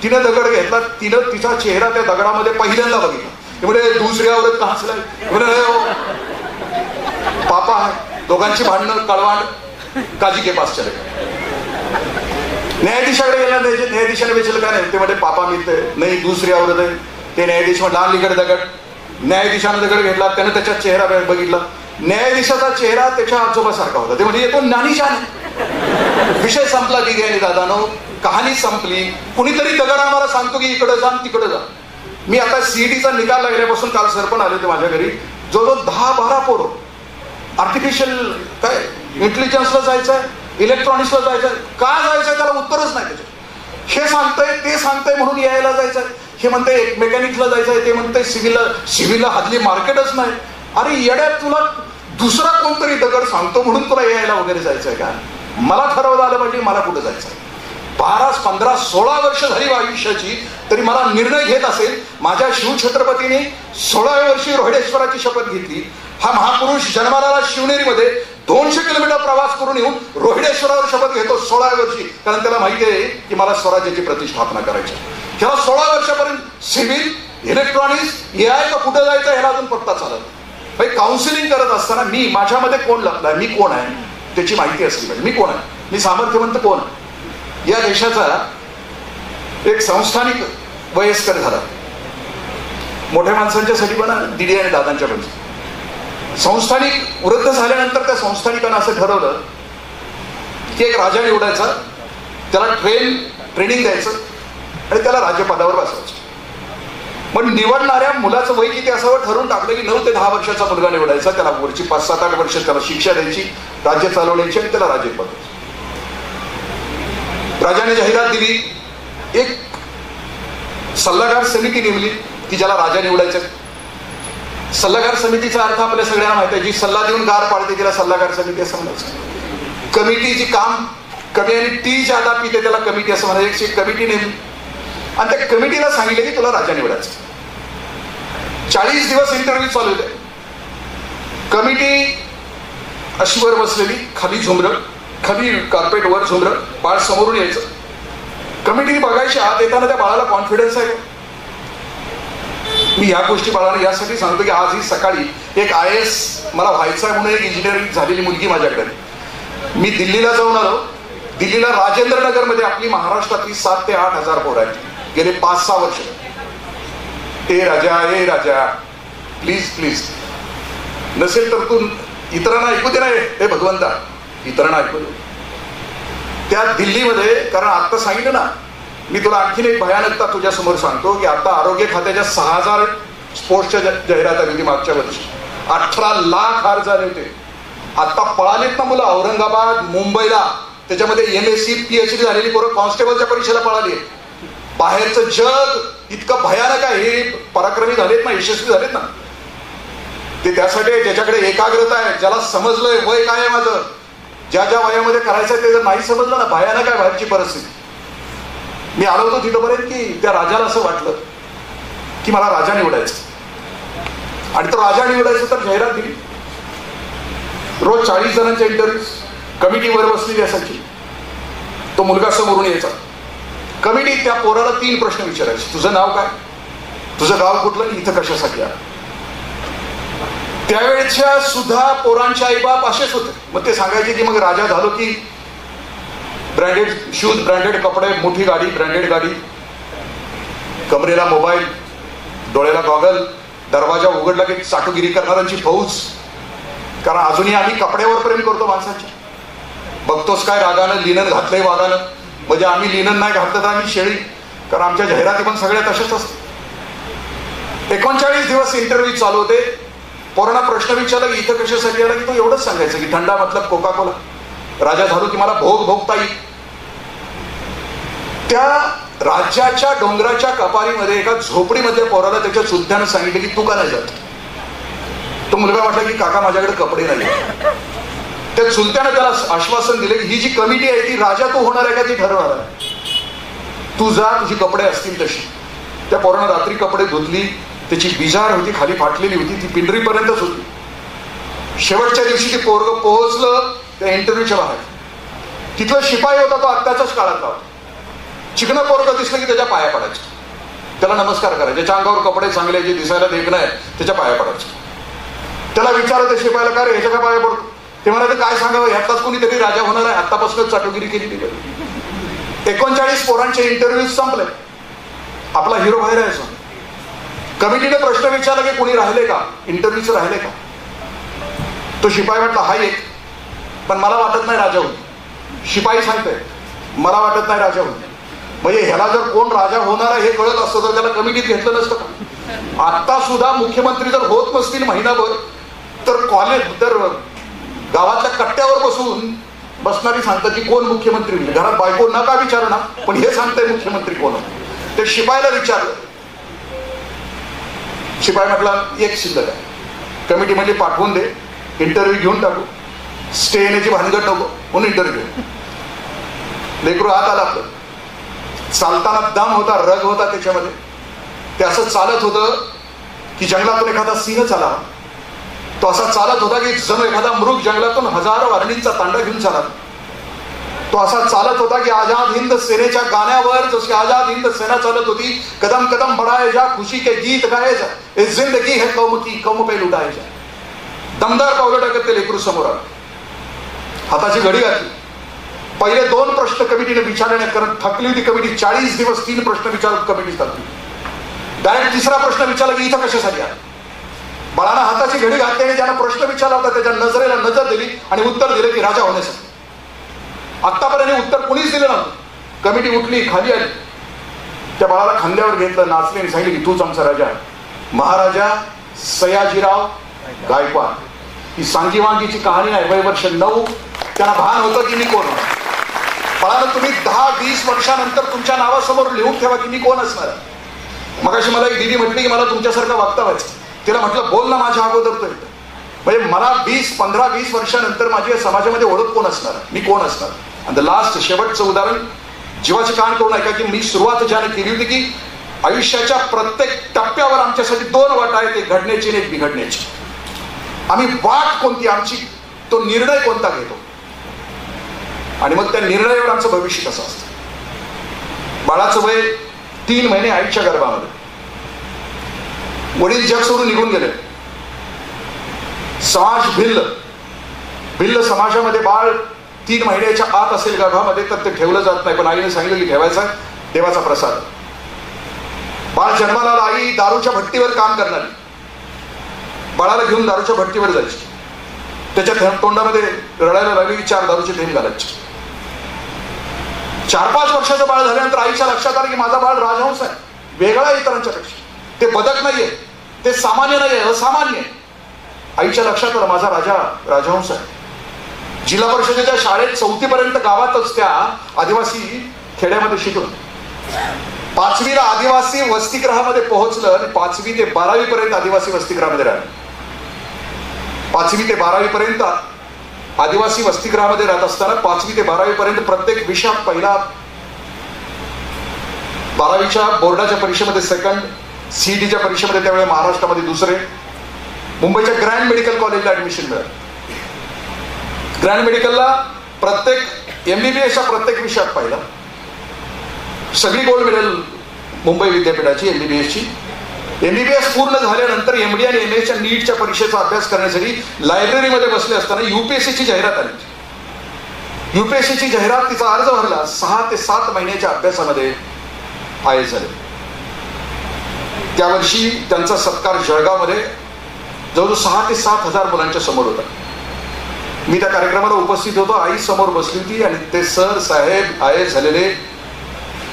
Speaker 2: तिने दगड घेतला. तिनं तिचा चेहरा त्या दगडामध्ये पहिल्यांदा बघितला. ते म्हणजे दुसरी औरत का हसलाय. पापा आहे. दोघांची भांडणं, कळवाण, काजी के पास चले. न्यायाधीशाकडे गेला. न्यायाधीशाने विचारलं काय नाही. ते म्हणजे पापा मिळते नाही, दुसरी औरत आहे. ते न्यायाधीश म्हटलं अलीकडे दगड. न्यायाधीशाने दगड घेतला, त्यानं त्याच्या चेहरा बघितला. न्यायाधीशाचा चेहरा त्याच्या आजोबासारखा होता. ते म्हणजे येतो नानीशान. विषय संपला की आणि दादानो, कहाणी संपली. कुणीतरी दगड आम्हाला सांगतो की इकडे जा तिकडे जा. मी आता सीईटीचा निकाल लागल्यापासून काल सरपण आले होते माझ्या घरी. जवळजवळ 10-12 पोरं आर्टिफिशियल काय इंटेलिजन्सला जायचंय, इलेक्ट्रॉनिक्सला जायचंय. का जायचंय त्याला उत्तरच नाही त्याच्यात. हे सांगतंय ते सांगतंय म्हणून यायला जायचंय. हे म्हणतंय मेकॅनिक्सला जायचंय, ते म्हणतंय सिव्हिलला हल्ली मार्केटच नाही. अरे येड्यात, तुला दुसरा कोणतरी दगड सांगतो म्हणून तुला यायला वगैरे जायचंय का. मला ठरवलं आलं पाहिजे मला कुठं जायचंय. 12, 15, 16 वर्ष झाली आयुष्याची, तरी मला निर्णय घेत असेल. माझ्या शिवछत्रपतीने 16व्या वर्षी रोहिडेश्वराची शपथ घेतली. हा महापुरुष जन्माला शिवनेरीमध्ये 200 किलोमीटर प्रवास करून येऊन रोहिडेश्वरावर शपथ घेतो 16व्या वर्षी. कारण त्याला माहिती आहे की मला स्वराज्याची प्रतिष्ठापना करायची. त्याला 16 वर्षापर्यंत सिव्हिल, इलेक्ट्रॉनिक्स, AI का कुठं जायचं ह्याला अजून पत्ता चालत. काउन्सिलिंग करत असताना मी माझ्यामध्ये कोण लपलाय, मी कोण आहे त्याची माहिती असली पाहिजे. मी कोण आहे, मी सामर्थ्यवंत कोण आहे. या देशाचा एक संस्थानिक वयस्कर झाला. मोठ्या माणसांच्या साठी पण, दीदी आणि दादांच्या पण. संस्थानिक वृद्ध झाल्यानंतर त्या संस्थानिकांना असं ठरवलं की एक राजा निवडायचा, त्याला ट्रेनिंग द्यायचं आणि त्याला राज्यपदावर बसवायचं. पण निवडणाऱ्या मुलाचं वय किती असावं ठरवून टाकलं की 9 ते 10 वर्षाचा मुलगा निवडायचा, त्याला वरची 5-7-8 वर्ष त्याला शिक्षा द्यायची, राज्य चालवण्याची आणि त्याला राज्यपद. राजाने जाहिरात दिली, एक सल्लागार समिती नेमली की ज्याला राजा निवडायचं. सल्लागार समितीचा अर्थ आपल्या सगळ्यांना माहिती आहे, जी सल्ला देऊन गार पाडते तिला सल्लागार समिती असं म्हणायचं. कमिटीची काम कमी आणि टी ज्यादा पिते त्याला कमिटी असं म्हणायचं. एक कमिटी नेमली आणि त्या कमिटीला सांगितलं की तुला राजा निवडायचं. 40 दिवस इंटरव्ह्यू चालू होते. कमिटी अशी वर बसलेली, खाली झुमरं, खाली कार्पेट वर झुमरं, बाळ समोरून यायचं. कमिटी बघायची आत येताना त्या बाळाला कॉन्फिडन्स आहे. मी ह्या गोष्टी बाळाला यासाठी सांगतो की आज ही सकाळी एक IAS मला व्हायचं आहे म्हणून एक इंजिनिअरिंग झालेली मुलगी माझ्याकडे. मी दिल्लीला जाऊन आलो. दिल्लीला राजेंद्र नगर मध्ये आपली महाराष्ट्रातली 7 ते 8 हजार पोरं आहेत गेले 5-6 वर्ष. ए राजा प्लीज प्लीज, नसेल तर तू इतरांना ऐकू दे. नाही हे भगवंता, इतरांना ऐकू दे. त्या दिल्लीमध्ये, कारण आता सांगितलं ना, मी तुला आणखीन एक भयानकता तुझ्या समोर सांगतो की आता आरोग्य खात्याच्या 6000 स्पोर्ट्सच्या जाहिरात आली होती मागच्या वर्षी. 18 लाख अर्ज आले होते. आता पळालीत ना मुलं औरंगाबाद, मुंबईला, त्याच्यामध्ये MSc PhD झालेली पोरं कॉन्स्टेबलच्या परीक्षेला पळाली. बाहेरचं जग इतकं भयानक आहे. हे पराक्रमी झालेत ना, यशस्वी झालेत ना, ते त्यासाठी ज्याच्याकडे एकाग्रता आहे, ज्याला समजलंय वय काय आहे माझं, ज्या ज्या वयामध्ये करायचं ते जर नाही समजलं ना, भयानक आहे बाहेरची परिस्थिती. मी आलो होतो तिथपर्यंत की त्या राजाला असं वाटलं की मला राजा निवडायचं आणि तो राजा निवडायचं तर जाहिरात दिली. रोज 40 जणांच्या इंटरव्ह्यू, कमिटी वर बसलेली असायची. तो मुलगा समोरून यायचा. कमिटी त्या पोराला 3 प्रश्न विचारायचे. तुझं नाव काय, तुझं गाव कुठलं, इथं कशासाठी आलं. त्यावेळेच्या सुद्धा पोरांचे आईबाप असेच होते. मग ते सांगायचे की मग राजा झालो की ब्रँडेड शूज, ब्रँडेड कपडे, मोठी गाडी, ब्रँडेड गाडी, कमरेला मोबाईल, डोळ्याला गॉगल, दरवाजा उघडला की चाटुगिरी करणाऱ्यांची फौज. कारण अजूनही आम्ही कपड्यावर प्रेम करतो माणसांच्या. बघतोस काय रागानं लिनन घातलंय वागानं, म्हणजे आम्ही लिनन नाही घातलं तर आम्ही शेळी. कारण आमच्या जाहिराती पण सगळ्या तशाच असतात. 39 दिवस इंटरव्ह्यू चालू होते. पोरांना प्रश्न विचारला की इथं कशासाठी आला, की तो एवढंच सांगायचं की थंडा मतलब कोका कोला. राजा झालो की मला भोग भोगता येईल. त्या राज्याच्या डोंगराच्या कपारीमध्ये एका झोपडीमध्ये पोराला त्याच्या चुलत्यानं सांगितलं की तू का नाही जात. तो मुलगा म्हटला की काका माझ्याकडे कपडे नाही. त्या चुलत्यानं त्याला आश्वासन दिले की ही जी कमिटी आहे ती राजा तू होणार आहे का ती ठरवणार आहे, तू जा, तुझी कपडे असतील तशी. त्या पोरानं रात्री कपडे धुतली. त्याची बिजार होती, खाली फाटलेली होती, ती पिंडरीपर्यंतच होती. शेवटच्या दिवशी ते पोरग पोहोचलं त्या इंटरव्ह्यूच्या बाहेर. तिथला शिपाई होता तो आत्ताच्याच काळातला होता. चिकनं पोरग दिसलं की त्याच्या पाया पडायचं, त्याला नमस्कार करायचे. ज्याच्या अंगावर कपडे चांगले, जे दिसायला देखणं आहे त्याच्या पाया पडायचं. त्याला विचारलं त्या शिपायाला, काय रे ह्याच्या का पाया पडतो. ते म्हणाले काय सांगावं, ह्यातलाच कोणीतरी राजा होणार आहे, आतापासूनच चाटुगिरी केली ती. 39 पोरांचे इंटरव्ह्यू संपले. आपला हिरो बाहेर आहे. कमिटीने प्रश्न विचारला की कोणी राहिले का, इंटरव्ह्यूच राहिले का. तो शिपाई म्हटला हा एक, पण मला वाटत नाही राजा होईल. शिपाई सांगतोय मला वाटत नाही राजा होईल. म्हणजे ह्याला जर कोण राजा होणार आहे हे कळत असतं तर त्याला कमिटीत घेतलं नसतं का. आता सुद्धा मुख्यमंत्री जर होत नसतील महिनाभर तर तर गावातल्या कट्ट्यावर बसणारी सांगतात की कोण मुख्यमंत्री होईल. घरात बायको नका विचारू ना, पण हे सांगतंय मुख्यमंत्री कोण. ते शिपाईला विचारलं. शिपाई म्हटला एक शिल्लक आहे, कमिटीमध्ये पाठवून दे, इंटरव्ह्यू घेऊन टाकू. स्टे येण्याची भानगड नको म्हणून इंटरव्ह्यू. लेकरू आत आला. आपलं चालताना दम होता, रग होता त्याच्यामध्ये. ते असं चालत होतं की जंगलातून एखादा सिंह चाला. तो असा चालत होता की जणू एखादा मृग जंगलातून हजारो हरणींचा तांडा घेऊन चालत. तो असा चालत होता की आझाद हिंद सेनेच्या गाण्यावर जशी आझाद हिंद सेना चालत होती, कदम कदम बढ़ाए जा, खुशी के गीत गाए जा, ये जिंदगी है कौम की, कौम पे लुटाए जा. दमदार पावलं टाकत ते लेकरू समोर आलं. हाताची घडी घातली. पहिले 2 प्रश्न कमिटीने विचारले नाही, कारण थकली होती कमिटी. 40 दिवस 3 प्रश्न विचारत कमिटी थकली. डायरेक्ट 3रा प्रश्न विचारला की इथं कशासाठी आला. बाळानं हाताची घडी घातली आणि ज्यानं प्रश्न विचारला होता त्याच्या नजरेला नजर दिली आणि उत्तर दिलं की राजा होण्यासाठी. आतापर्यंत उत्तर कुणीच दिलं नव्हतं. कमिटी उठली, खाली आली, त्या बाळाला खांद्यावर घेतलं, नाचले आणि सांगितले की तूच आमचा राजा. महाराजा सयाजीराव गायकवाड. ही सांगीवांगीची कहाणी नाही. वय वर्ष 9 त्यांना भान होतं की मी कोण. बाळानं तुम्ही 10-20 वर्षानंतर तुमच्या नावासमोर लिहून ठेवा की मी कोण असणार. मगाशी मला एक दिदी म्हटली की मला तुमच्यासारखं वागता व्हायचं. तिला म्हटलं बोल ना माझ्या अगोदर तर. म्हणजे मला 15-20 वर्षानंतर माझी या समाजामध्ये ओळख कोण असणार, मी कोण असणार. आणि द लास्ट शेवटचं उदाहरण जीवाची कहाणी करून ऐका की मी सुरुवात ज्याने केली होती की आयुष्याच्या प्रत्येक टप्प्यावर आमच्यासाठी 2 वाटा आहेत, एक घडण्याची आणि एक बिघडण्याची. आम्ही वाट कोणती आमची, तो निर्णय कोणता घेतो आणि मग त्या निर्णयावर आमचं भविष्य कसं असतं. बाळाचं वय 3 महिने आईच्या गर्भामध्ये. वडील जग सोडून निघून गेले. समाज भिल्ल समाजामध्ये बाळ 3 महिन्याच्या आत असेल गर्भामध्ये तर ते ठेवलं जात नाही, पण आईने सांगितलं की ठेवायचा देवाचा प्रसाद. बाळ जन्माला आला, आई दारूच्या भट्टीवर काम करणारी. बाळाला घेऊन दारूच्या भट्टीवर जायची, त्याच्या तोंडामध्ये रडायला लागली की 4 दारूचे थेंब घालायचे. 4-5 वर्षाचं बाळ झाल्यानंतर आईच्या लक्षात आलं की माझा बाळ राजहंस आहे, वेगळा इतरांच्या पेक्षा. ते बदक नाहीये, ते सामान्य नाहीये, असामान्य. आईच्या लक्षात आलं माझा राजहंस आहे. जिल्हा परिषदेच्या शाळेत 4थी पर्यंत गावातच त्या आदिवासी खेड्यामध्ये शिकलो. 5वीला आदिवासी वसतिगृहामध्ये पोहोचलं आणि 5वी ते 12वी पर्यंत आदिवासी वसतिगृहामध्ये राहिलं. 5वी ते 12वी पर्यंत आदिवासी वसतिगृहामध्ये राहत असताना 5वी ते 12वी पर्यंत प्रत्येक विषयात पहिला, 12वीच्या बोर्डाच्या परीक्षेमध्ये सेकंड, सीईटीच्या परीक्षेमध्ये त्यावेळेला महाराष्ट्रामध्ये दुसरे. मुंबईच्या ग्रँड मेडिकल कॉलेजला ऍडमिशन मिळालं. ग्रँड मेडिकलला प्रत्येक MBBSच्या प्रत्येक विषयात पहिला. सगळी गोल्ड मेडल मुंबई विद्यापीठाची MBBSची. MBBS पूर्ण झाल्यानंतर MD आणि MS नीटच्या परीक्षेचा अभ्यास करण्यासाठी लायब्ररीमध्ये बसले असताना UPSCची जाहिरात आली. UPSCची जाहिरात, तिचा अर्ज भरला. 6 ते 7 महिन्याच्या अभ्यासामध्ये IAS झाले. त्या वर्षी त्यांचा सत्कार जळगावमध्ये जवळजवळ 6 ते 7 हजार मुलांच्या समोर होता. मी त्या कार्यक्रमाला उपस्थित होतो. आई समोर बसली होती आणि ते सर साहेब IAS झालेले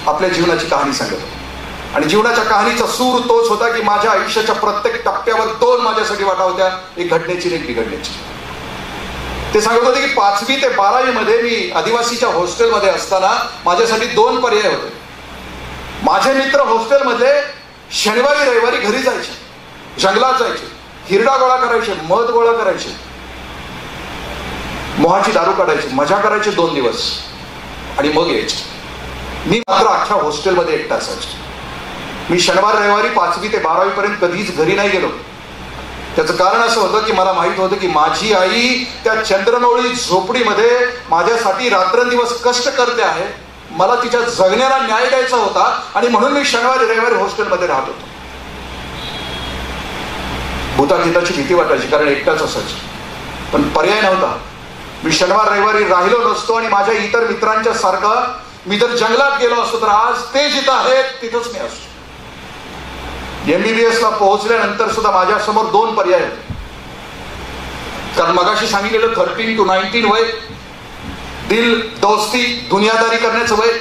Speaker 2: आपल्या जीवनाची कहाणी सांगत होते. आणि जीवनाच्या कहाणीचा सूर तोच होता की माझ्या आयुष्याच्या प्रत्येक टप्प्यावर 2 माझ्यासाठी वाटा होत्या, एक घडण्याची आणि एक बिघडण्याची. ते सांगत होते की 5वी ते 12वी मध्ये मी आदिवासीच्या हॉस्टेलमध्ये असताना माझ्यासाठी 2 पर्याय होते. माझे मित्र हॉस्टेलमधले शनिवारी रविवारी घरी जायचे, जंगलात जायचे, हिरडा गोळा करायचे, मध गोळा करायचे, मोहाची दारू काढायची, मजा करायचे 2 दिवस आणि मग यायचे. मी मात्र अख्ख्या हॉस्टेलमध्ये एकटा असायचो. मी शनिवार रविवारी 5वी ते 12वी पर्यंत कधीच घरी नाही गेलो. त्याचं कारण असं होतं की मला माहित होतं की माझी आई त्या चंद्रनोळी झोपडीमध्ये माझ्यासाठी रात्रंदिवस कष्ट करते आहे. मला तिच्या जगण्याला न्याय द्यायचा होता आणि म्हणून मी शनिवारी रविवारी हॉस्टेलमध्ये राहत होतो. भूतागीताची भीती वाटायची कारण एकटाच असायची, पण पर्याय नव्हता. मी शनिवार रविवारी राहिलो नसतो आणि माझ्या इतर मित्रांच्या सारखं मी जर जंगलात गेलो असतो तर आज ते जिथं आहेत तिथंच मी असतो. MBBSला पोहोचल्यानंतर सुद्धा माझ्यासमोर 2 पर्याय होते. कारण मगाशी सांगितलेलं 13 to 19 वय, दिल दोस्ती दुनियादारी करण्याचं वय,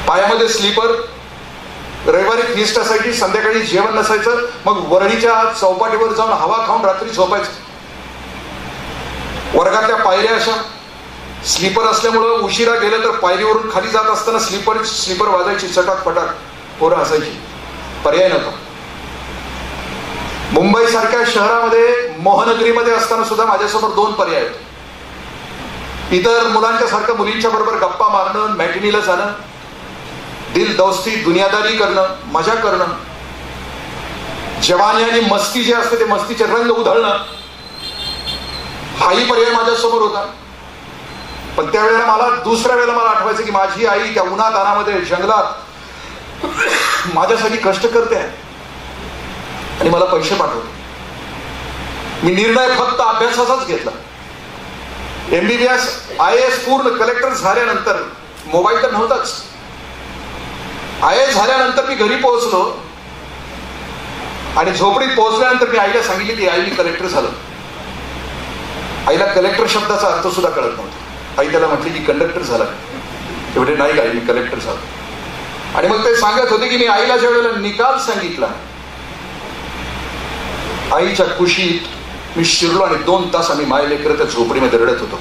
Speaker 2: पायामध्ये स्लीपर, रविवारी फीस्ट असायची, संध्याकाळी जेवण नसायचं, मग वरळीच्या चौपाटीवर जाऊन हवा खाऊन रात्री झोपायचं. वर्गातल्या पायऱ्या अशा स्लीपर असल्यामुळं उशिरा गेलं तर पायरीवरून खाली जात असताना स्लीपर वाजायची, चटाक पटाक, पोरं असायची. पर्याय नव्हता. मुंबई सारख्या शहरामध्ये मोहनगरीमध्ये असताना सुद्धा माझ्यासमोर 2 पर्याय होते. इतर मुलांच्या सारखं मुलींच्या बरोबर गप्पा मारणं, मॅटिनीला जाणं, दिल दोस्ती दुनियादारी करणं, मजा करणं, जवानी आणि मस्ती जे असते ते मस्तीचे रंग उधळणं, हाही पर्याय माझ्यासमोर होता. पण त्यावेळेला मला दुसऱ्या वेळेला मला आठवायचं की माझी आई त्या उन्हात तानामध्ये जंगलात माझ्यासाठी कष्ट करते आहे आणि मला पैसे पाठवते. मी निर्णय फक्त अभ्यासाचाच घेतला. MBBS IAS पूर्ण कलेक्टर झाल्यानंतर मोबाईल तर नव्हताच. IAS झाल्यानंतर मी घरी पोहोचलो आणि झोपडीत पोहोचल्यानंतर मी आईला सांगितले की आई मी कलेक्टर झालो. आईला कलेक्टर शब्दाचा अर्थ सुद्धा कळत नव्हता. आई त्याला म्हटली की कंडक्टर झाला. तेवढे नाही का, मी कलेक्टर झालो. आणि मग ते सांगत होते की मी आईला ज्या वेळेला निकाल सांगितला, आईच्या खुशीत मी शिरलो आणि 2 तास आम्ही माय लेकरं त्या झोपडीमध्ये रडत होतो.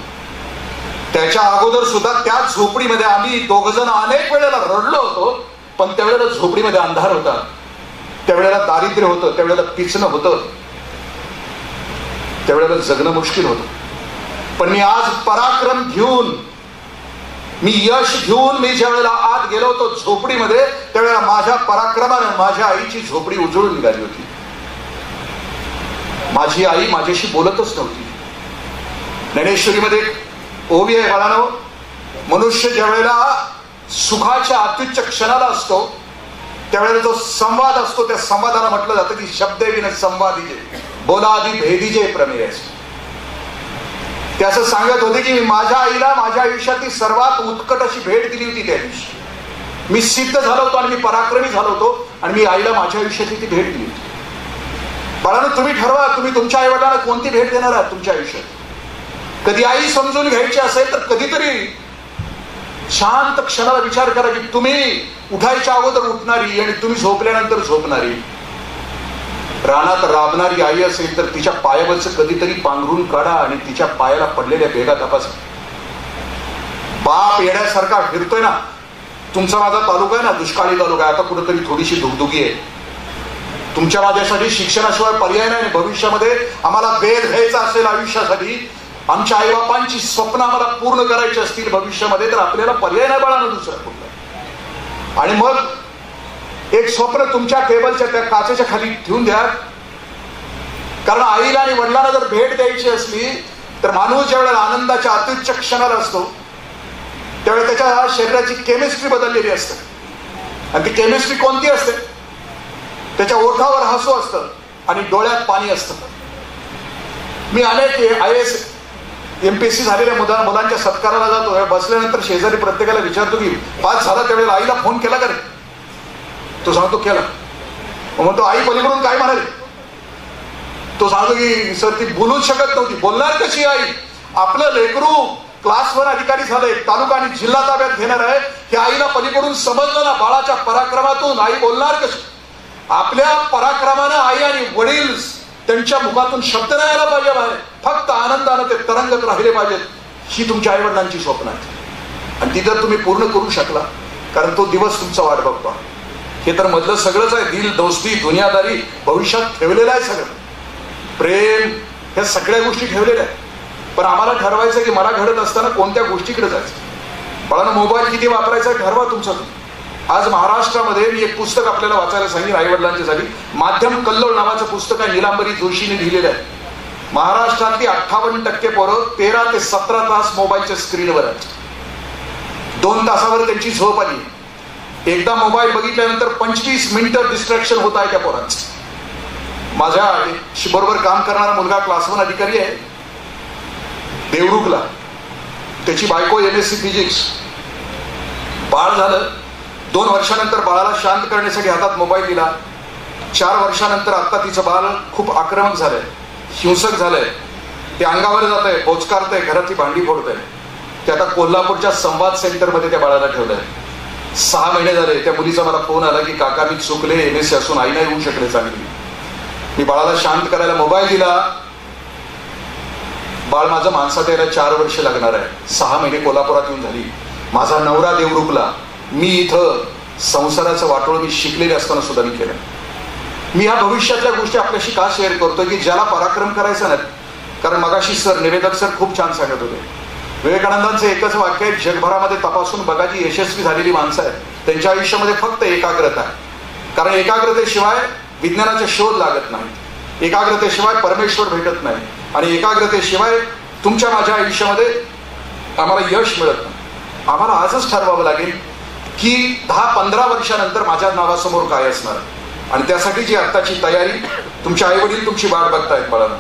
Speaker 2: त्याच्या अगोदर सुद्धा त्या झोपडीमध्ये आम्ही 2 जण अनेक वेळेला रडलो होतो, पण त्यावेळेला झोपडीमध्ये अंधार होता, त्यावेळेला दारिद्र्य होतं, त्यावेळेला पिचणं होतं, त्यावेळेला जगणं मुश्किल होतं. पण मी आज पराक्रम घेऊन, मी यश घेऊन मी ज्या वेळेला आत गेलो होतो झोपडीमध्ये, त्यावेळेला माझ्या पराक्रमाने माझ्या आईची झोपडी उजळून निघाली होती. माझी आई माझ्याशी बोलतच नव्हती. ज्ञानेश्वरीमध्ये ओवी आहे बाळांनो, मनुष्य ज्या वेळेला सुखाच्या अत्युच्च क्षणाला असतो त्यावेळेला जो संवाद असतो, त्या संवादाला म्हटलं जातं की शब्दे विन संवादिजे बोलादी भेदीजे प्रमेय. ते असं सांगत होते की मी माझ्या आईला माझ्या आयुष्यातली सर्वात उत्कट अशी भेट दिली होती. त्या दिवशी मी सिद्ध झालो होतो आणि मी पराक्रमी झालो होतो आणि मी आईला माझ्या आयुष्यातली ती भेट दिली होती. बाळांनो, तुम्ही ठरवा, तुम्ही तुमच्या आई वडिलांना कोणती भेट देणार आहात तुमच्या आयुष्यात. कधी आई समजून घ्यायची असेल तर कधीतरी शांत क्षणाला विचार करा की तुम्ही उठायच्या अगोदर उठणारी आणि तुम्ही झोपल्यानंतर झोपणारी, रानात राबणारी आई असेल तर तिच्या पायावरचं कधीतरी पांघरून काढा आणि तिच्या पायाला पडलेल्या भेगा तपासा. बाप येण्यासारखा फिरतोय ना, तुमचा माझा तालुका आहे ना, दुष्काळी तालुका आहे, आता कुठेतरी थोडीशी धुगधुगी आहे. तुमच्या माझ्यासाठी शिक्षणाशिवाय पर्याय नाही. भविष्यामध्ये आम्हाला वेध घ्यायचा असेल आयुष्यासाठी, आमच्या आईबापांची स्वप्न आम्हाला पूर्ण करायची असतील भविष्यामध्ये, तर आपल्याला पर्याय नाही बाळांनो दुसरा कुठला. आणि मग एक स्वप्न तुमच्या टेबलच्या त्या काचेच्या खाली ठेवून द्या. कारण आईला आणि वडिलांना जर भेट द्यायची असली तर माणूस ज्या वेळेला आनंदाच्या अत्युच्च क्षणाला असतो त्यावेळेला त्याच्या शरीराची केमिस्ट्री बदललेली असते. आणि ती केमिस्ट्री कोणती असते? त्याच्या ओठावर हसू असतं आणि डोळ्यात पाणी असतं. मी अनेक IAS MPSC झालेल्या मुलांच्या सत्काराला जातो, बसल्यानंतर शेजारी प्रत्येकाला विचारतो की पास झाला त्यावेळेला आईला फोन केला का रे? तो सांगतो केला. म्हणतो आई पलीकडून काय म्हणाले? तो सांगतो की सर ती बोलूच शकत नव्हती. बोलणार कशी आई? आपलं लेकरू क्लास 1 अधिकारी झालंय, तालुका आणि जिल्हा ताब्यात घेणार आहे, की आईला पलीकडून समजलं ना बाळाच्या पराक्रमातून आई बोलणार कशी? आपल्या पराक्रमानं आई आणि वडील त्यांच्या मुखातून शब्द नाही आला पाहिजे बाहेर, फक्त आनंदानं ते तरंगत राहिले पाहिजेत. ही तुमच्या आई वडिलांची स्वप्न आहेत आणि ती जर तुम्ही पूर्ण करू शकला, कारण तो दिवस तुमचा वाट बघतो. हे तर मधलं सगळंच आहे, दिल दोस्ती दुनियादारी भविष्यात ठेवलेलं आहे, सगळं प्रेम, ह्या सगळ्या गोष्टी ठेवलेल्या आहेत. पण आम्हाला ठरवायचं की मला घडत असताना कोणत्या गोष्टीकडे जायचं. बाळांनो, मोबाईल किती वापरायचा ठरवा तुमचा. आज महाराष्ट्रामध्ये मी एक पुस्तक आपल्याला वाचायला सांगेन आई वडिलांच्यासाठी. माध्यम कल्लोळ नावाचं पुस्तक आहे, नीलांबरी जोशीने लिहिलेलं आहे. महाराष्ट्रातली 58% पोरं 13 ते 17 तास मोबाईलच्या स्क्रीनवर आहेत. 2 तासावर त्यांची झोप आली. एकदा मोबाईल बघितल्यानंतर 25 मिनिटं डिस्ट्रॅक्शन होत आहे त्या पोरांचं. माझ्या बरोबर काम करणारा मुलगा क्लास 1 अधिकारी आहे देवरुखला. त्याची बायको MSc फिजिक्स. बाळ झालं. 2 वर्षानंतर बाळाला शांत करण्यासाठी हातात मोबाईल दिला. 4 वर्षानंतर आता तिचं बाळ खूप आक्रमक झालंय, हिंसक झालंय. ते अंगावर जात आहे, बोचकारतंय, घरातली भांडी फोडतंय. ते आता कोल्हापूरच्या संवाद सेंटरमध्ये त्या बाळाला ठेवलंय. 6 महिने झाले. त्या मुलीचा मला फोन आला की काका मी चुकले, MSc असून आई नाही होऊ शकले चांगली. मी बाळाला शांत करायला मोबाईल दिला. बाळ माझं माणसात यायला 4 वर्ष लागणार आहे. 6 महिने कोल्हापुरात येऊन झाली. माझा नवरा देवरुखला. मी इथं संसाराचं वाटोळ मी शिकलेले असताना सुद्धा मी केलं. मी ह्या भविष्यातल्या गोष्टी आपल्याशी का शेअर करतोय की ज्याला पराक्रम करायचा नाही. कारण मगाशी निवेदक सर खूप छान सांगत होते. विवेकानंदांचं एकच वाक्य आहे, जगभरामध्ये तपासून बघा जी यशस्वी झालेली माणसं आहेत त्यांच्या आयुष्यामध्ये फक्त एकाग्रता आहे. कारण एकाग्रतेशिवाय विज्ञानाचे शोध लागत नाही, एकाग्रतेशिवाय परमेश्वर भेटत नाही आणि एकाग्रतेशिवाय तुमच्या माझ्या आयुष्यामध्ये आम्हाला यश मिळत नाही. आम्हाला आजच ठरवावं लागेल की 10-15 वर्षानंतर माझ्या नावासमोर काय असणार आणि त्यासाठी जी आत्ताची तयारी. तुमचे आई वडील तुमची वाट बघतायत बाळांनो,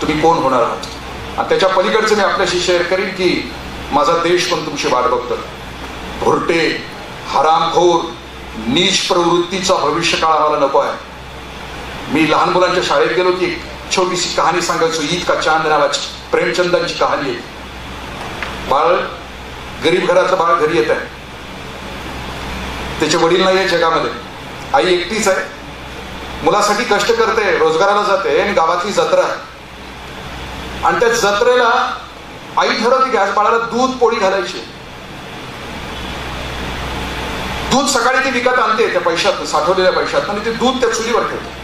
Speaker 2: तुम्ही कोण होणार आहात. आणि त्याच्या पलीकडचं मी आपल्याशी शेअर करीन की माझा देश पण तुमची वाट बघतोय. भुरटे, हरामखोर, नीच प्रवृत्तीचा भविष्यकाळ आम्हाला नको आहे. मी लहान मुलांच्या शाळेत गेलो की एक छोटीशी कहाणी सांगायचो. ईद का चांद नावाची प्रेमचंदांची कहाणी आहे. बाळ, गरीब घरातलं बाळ घरी येत आहे. त्याचे वडील नाही आहे जगामध्ये, आई एकटीच आहे. मुलासाठी कष्ट करते, रोजगाराला जाते आणि गावातली जत्रा आहे. आणि त्या जत्रेला आई ठरवते की आज बाळाला दूध पोळी घालायची. दूध सकाळी ती विकत आणते त्या पैशात, साठवलेल्या पैशात, आणि ते दूध त्या चुलीवर ठेवते.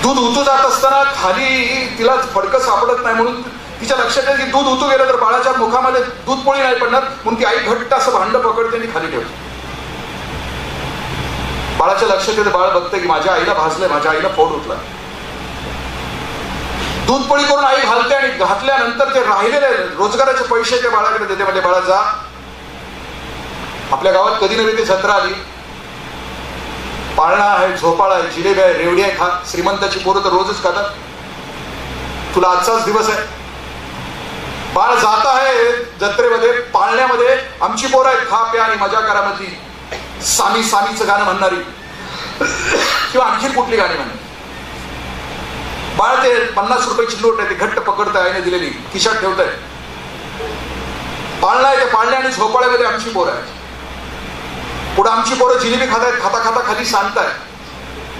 Speaker 2: दूध उतू जात असताना खाली तिला फडकं सापडत नाही म्हणून तिच्या लक्षात येईल की दूध उतू गेलं तर बाळाच्या मुखामध्ये दूध पोळी नाही पडणार, म्हणून ती आई घट्ट असं भांड पकडते आणि खाली ठेवते. बाळाच्या लक्षात येते, बाळ बघते की माझ्या आईला भाजलंय, माझ्या आईला फोड उठला. दूध पोळी करून आई घालते आणि घातल्यानंतर ते राहिलेले रोजगाराचे पैसे त्या बाळाकडे देते. म्हणजे बाळा जा, आपल्या गावात कधी नव्हे ती जत्रा आली, पाळणा आहे, झोपाळा आहे, जिलेबी आहे, रेवडी आहे, खा. श्रीमंताची पोरं तर रोजच खातात, तुला आजचाच दिवस आहे. बाळ जात आहे जत्रेमध्ये, पाळण्यामध्ये आमची पोरं आहेत, खा प्या आणि मजा करा मधली सामी सामीचं गाणं म्हणणारी किंवा आणखी कुठली गाणी म्हणणारी. बाळ ते 50 रुपयाची नोट आहे, ते घट्ट पकडतं, आईने दिलेली खिशात ठेवत आहे. पाळणा आहे, त्या पाळण्या आणि झोपाळ्यामध्ये आमची पोरं आहेत. पुढे आमची पोरं जिलेबी खात आहेत, खाता खाता खाली सांगताय.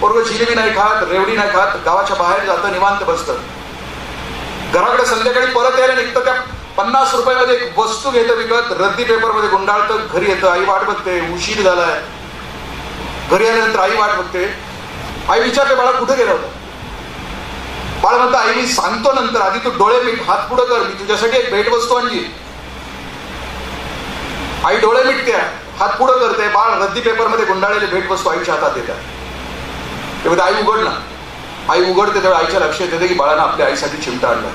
Speaker 2: पोरगं जिलेबी नाही खात, रेवडी नाही खात, गावाच्या बाहेर जातं, निवांत बसतं. घराकडे संध्याकाळी परत यायला निघतं, त्या 50 रुपयामध्ये एक वस्तू घेतं विकत, रद्दी पेपरमध्ये गुंडाळतं, घरी येतं. आई वाट बघते, उशीर झालाय. घरी आल्यानंतर आई वाट बघते. आई विचारते, बाळा कुठे गेला होता? बाळ म्हणतं, आई मी सांगतो नंतर, आधी तू डोळे मीठ, हात पुढे कर, मी तुझ्यासाठी एक भेटवस्तू आणली. आई डोळे मिटते, हात पुढे करते. बाळ रद्दी पेपरमध्ये गुंडाळलेली भेटवस्तू आईच्या हातात येतात. तेव्हा आई उघडला, आई उघडते तेव्हा आईच्या लक्षात येते की बाळानं आपल्या आईसाठी चिमटा आणला.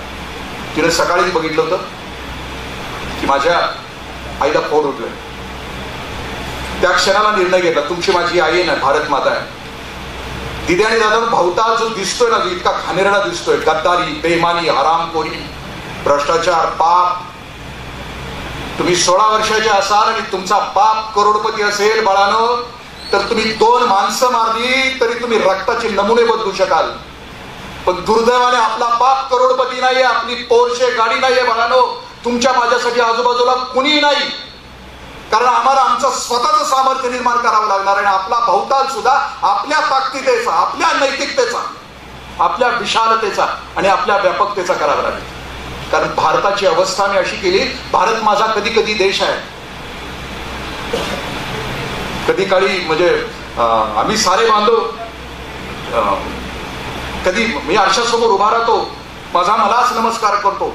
Speaker 2: तिने सकाळीच बघितलं होतं की माझ्या आईला फोड उठलं. त्या क्षणाला निर्णय घेतला, तुमची माझी आई आहे ना, भारत माता आहे. दिदी आणि दादा भावता जो दिसतोय ना, जो इतका घाणेरडा दिसतोय, गद्दारी, बेईमानी, हरामखोरी, भ्रष्टाचार, पाप. तुम्ही 16 वर्षाचे असाल आणि तुमचा बाप करोडपती असेल बाळानो, तर तुम्ही 2 माणसं मारली तरी तुम्ही रक्ताचे नमुने बदलू शकाल. पण दुर्दैवाने आपला बाप करोडपती नाहीये, आपली पोर्शे गाडी नाहीये बाळानो. तुमच्या माझ्यासाठी आजूबाजूला कुणी नाही, कारण आम्हाला आमचं स्वतःचं सामर्थ्य निर्माण करावं लागणार आहे. आपला भवताल सुद्धा आपल्या ताकदीचा, आपल्या नैतिकतेचा, आपल्या विशालतेचा आणि आपल्या व्यापकतेचा करावा लागेल. कारण भारताची अवस्था मी अशी केली, भारत माझा कधी कधी देश आहे. कधी काळी म्हणजे आम्ही सारे बांधव, कधी मी आरशासमोर उभा राहतो, माझा मलाच नमस्कार करतो.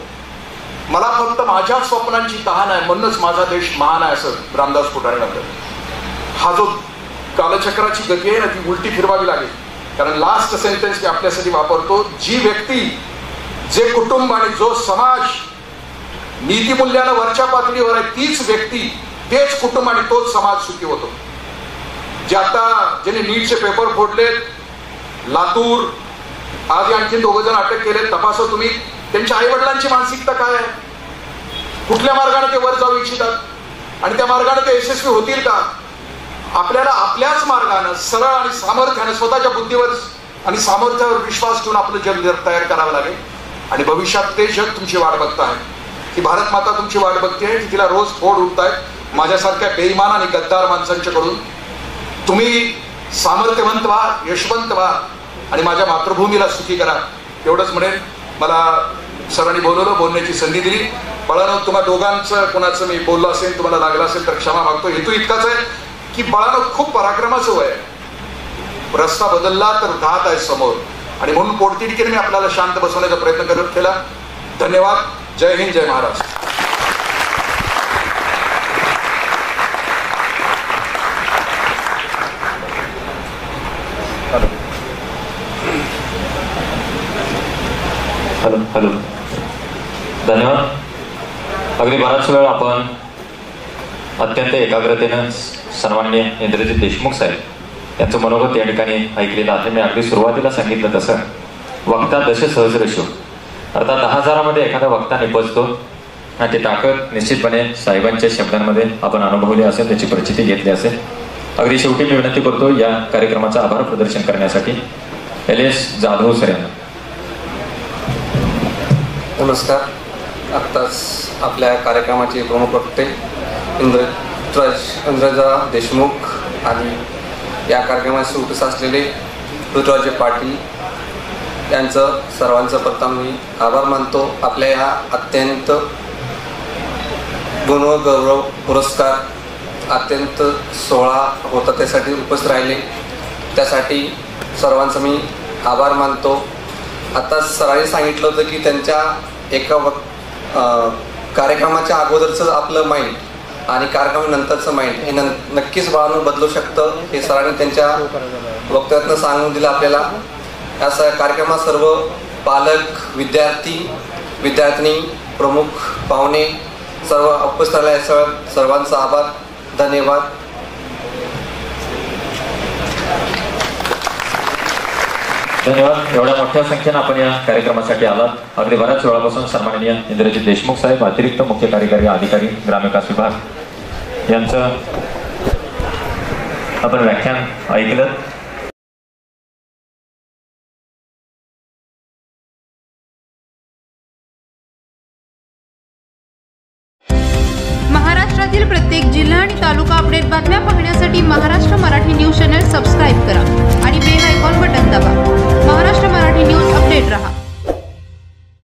Speaker 2: मला फक्त माझ्या स्वप्नांची तहान आहे, म्हणूनच माझा देश महान आहे, असं रामदास फुटाणे म्हणतात. हा जो कालचक्राची गती आहे ना, ती उलटी फिरवावी लागेल. कारण लास्ट सेंटेन्स मी आपल्यासाठी वापरतो, जी व्यक्ती, जे कुटुंब आणि जो समाज नीतिमूल्यानं वरच्या पातळीवर आहे, तीच व्यक्ती, तेच कुटुंब आणि तोच समाज सुखी होतो. जे आता ज्यांनी नीटचे पेपर फोडलेत, लातूर आधी आणखी 2 जण अटक केले, तपासा तुम्ही त्यांच्या आई वडिलांची मानसिकता काय आहे, कुठल्या मार्गाने ते वर जाऊ इच्छितात आणि त्या मार्गाने ते यशस्वी होतील का. आपल्याला आपल्याच मार्गाने सरळ आणि सामर्थ्याने, स्वतःच्या बुद्धीवर आणि सामर्थ्यावर विश्वास ठेवून आपलं जग तयार करावं लागेल. आणि भविष्यात ते जग तुमची वाट बघत आहे, की भारत माता तुमची वाट बघते, की तिला रोज फोड उठतायत माझ्यासारख्या बेईमान आणि गद्दार माणसांच्याकडून. तुम्ही सामर्थ्यवंत व्हा, यशवंत व्हा आणि माझ्या मातृभूमीला सुखी करा. एवढंच म्हणेन. मला सरांनी बोलवलं, बोलण्याची संधी दिली. बाळानं तुम्हा दोघांचं कोणाचं मी बोललो असेल, तुम्हाला लागलं असेल तर क्षमा मागतो. हेतू इतकाच आहे की बाळानं खूप पराक्रमाचं वय आहे, रस्ता बदलला तर घात आहे समोर, आणि म्हणून पोटतिडकीने मी आपल्याला शांत बसवण्याचा प्रयत्न करत केला. धन्यवाद. जय हिंद, जय महाराष्ट्र.
Speaker 1: हॅलो हॅलो, धन्यवाद. अगदी बराच वेळ आपण अत्यंत एकाग्रतेनं सन्माननीय इंद्रजित देशमुख साहेब यांचं मनोगत या ठिकाणी ऐकलेलं आहे. मी अगदी सुरुवातीला सांगितलं तसं वक्ता दशे सहस्रेषु, अर्थात 10,000मध्ये एखादा वक्ता निपजतो आणि ती ताकद निश्चितपणे साहेबांच्या शब्दांमध्ये आपण अनुभवली असेल, त्याची प्रचिती घेतली असेल. अगदी शेवटी मी विनंती करतो या कार्यक्रमाचा आभार प्रदर्शन करण्यासाठी LS जाधव सर यांना.
Speaker 3: नमस्कार. आत्ताच आपल्या कार्यक्रमाचे प्रमुख वक्ते इंद्रजा देशमुख आणि या कार्यक्रमाशी उपस्थित असलेले ऋतुराजे पाटील यांचं सर्वांचं प्रथम मी आभार मानतो. आपल्या या अत्यंत गुण व गौरव पुरस्कार अत्यंत सोहळा होता त्यासाठी उपस्थित राहिले त्यासाठी सर्वांचं मी आभार मानतो. आता सरांनी सांगितलं होतं की त्यांच्या एका कार्यक्रमाच्या अगोदरचं आपलं माइंड आणि कार्यक्रमानंतरचं माइंड हे नक्कीच बाळांनो बदलू शकतं हे सरांनी त्यांच्या वक्तव्यातनं सांगून दिलं आपल्याला. या कार्यक्रमात सर्व पालक विद्यार्थी प्रमुख पाहुणे सर्व उपस्थित राहिल्या सर्वांचा आभार. धन्यवाद.
Speaker 1: धन्यवाद. एवढ्या मोठ्या संख्येने आपण या कार्यक्रमासाठी आलात. अगदी बऱ्याच वेळापासून सन्माननीय इंद्रजित देशमुख साहेब अतिरिक्त मुख्य कार्यकारी अधिकारी ग्रामविकास विभाग यांचं आपण व्याख्यान ऐकलं.
Speaker 4: महाराष्ट्रातील प्रत्येक जिल्हा आणि तालुका अपडेट बातम्या पाहण्यासाठी Maharashtra Marathi news channel subscribe करा आणि बेल आयकॉन बटन दाबा. महाराष्ट्र मराठी न्यूज अपडेट रहा.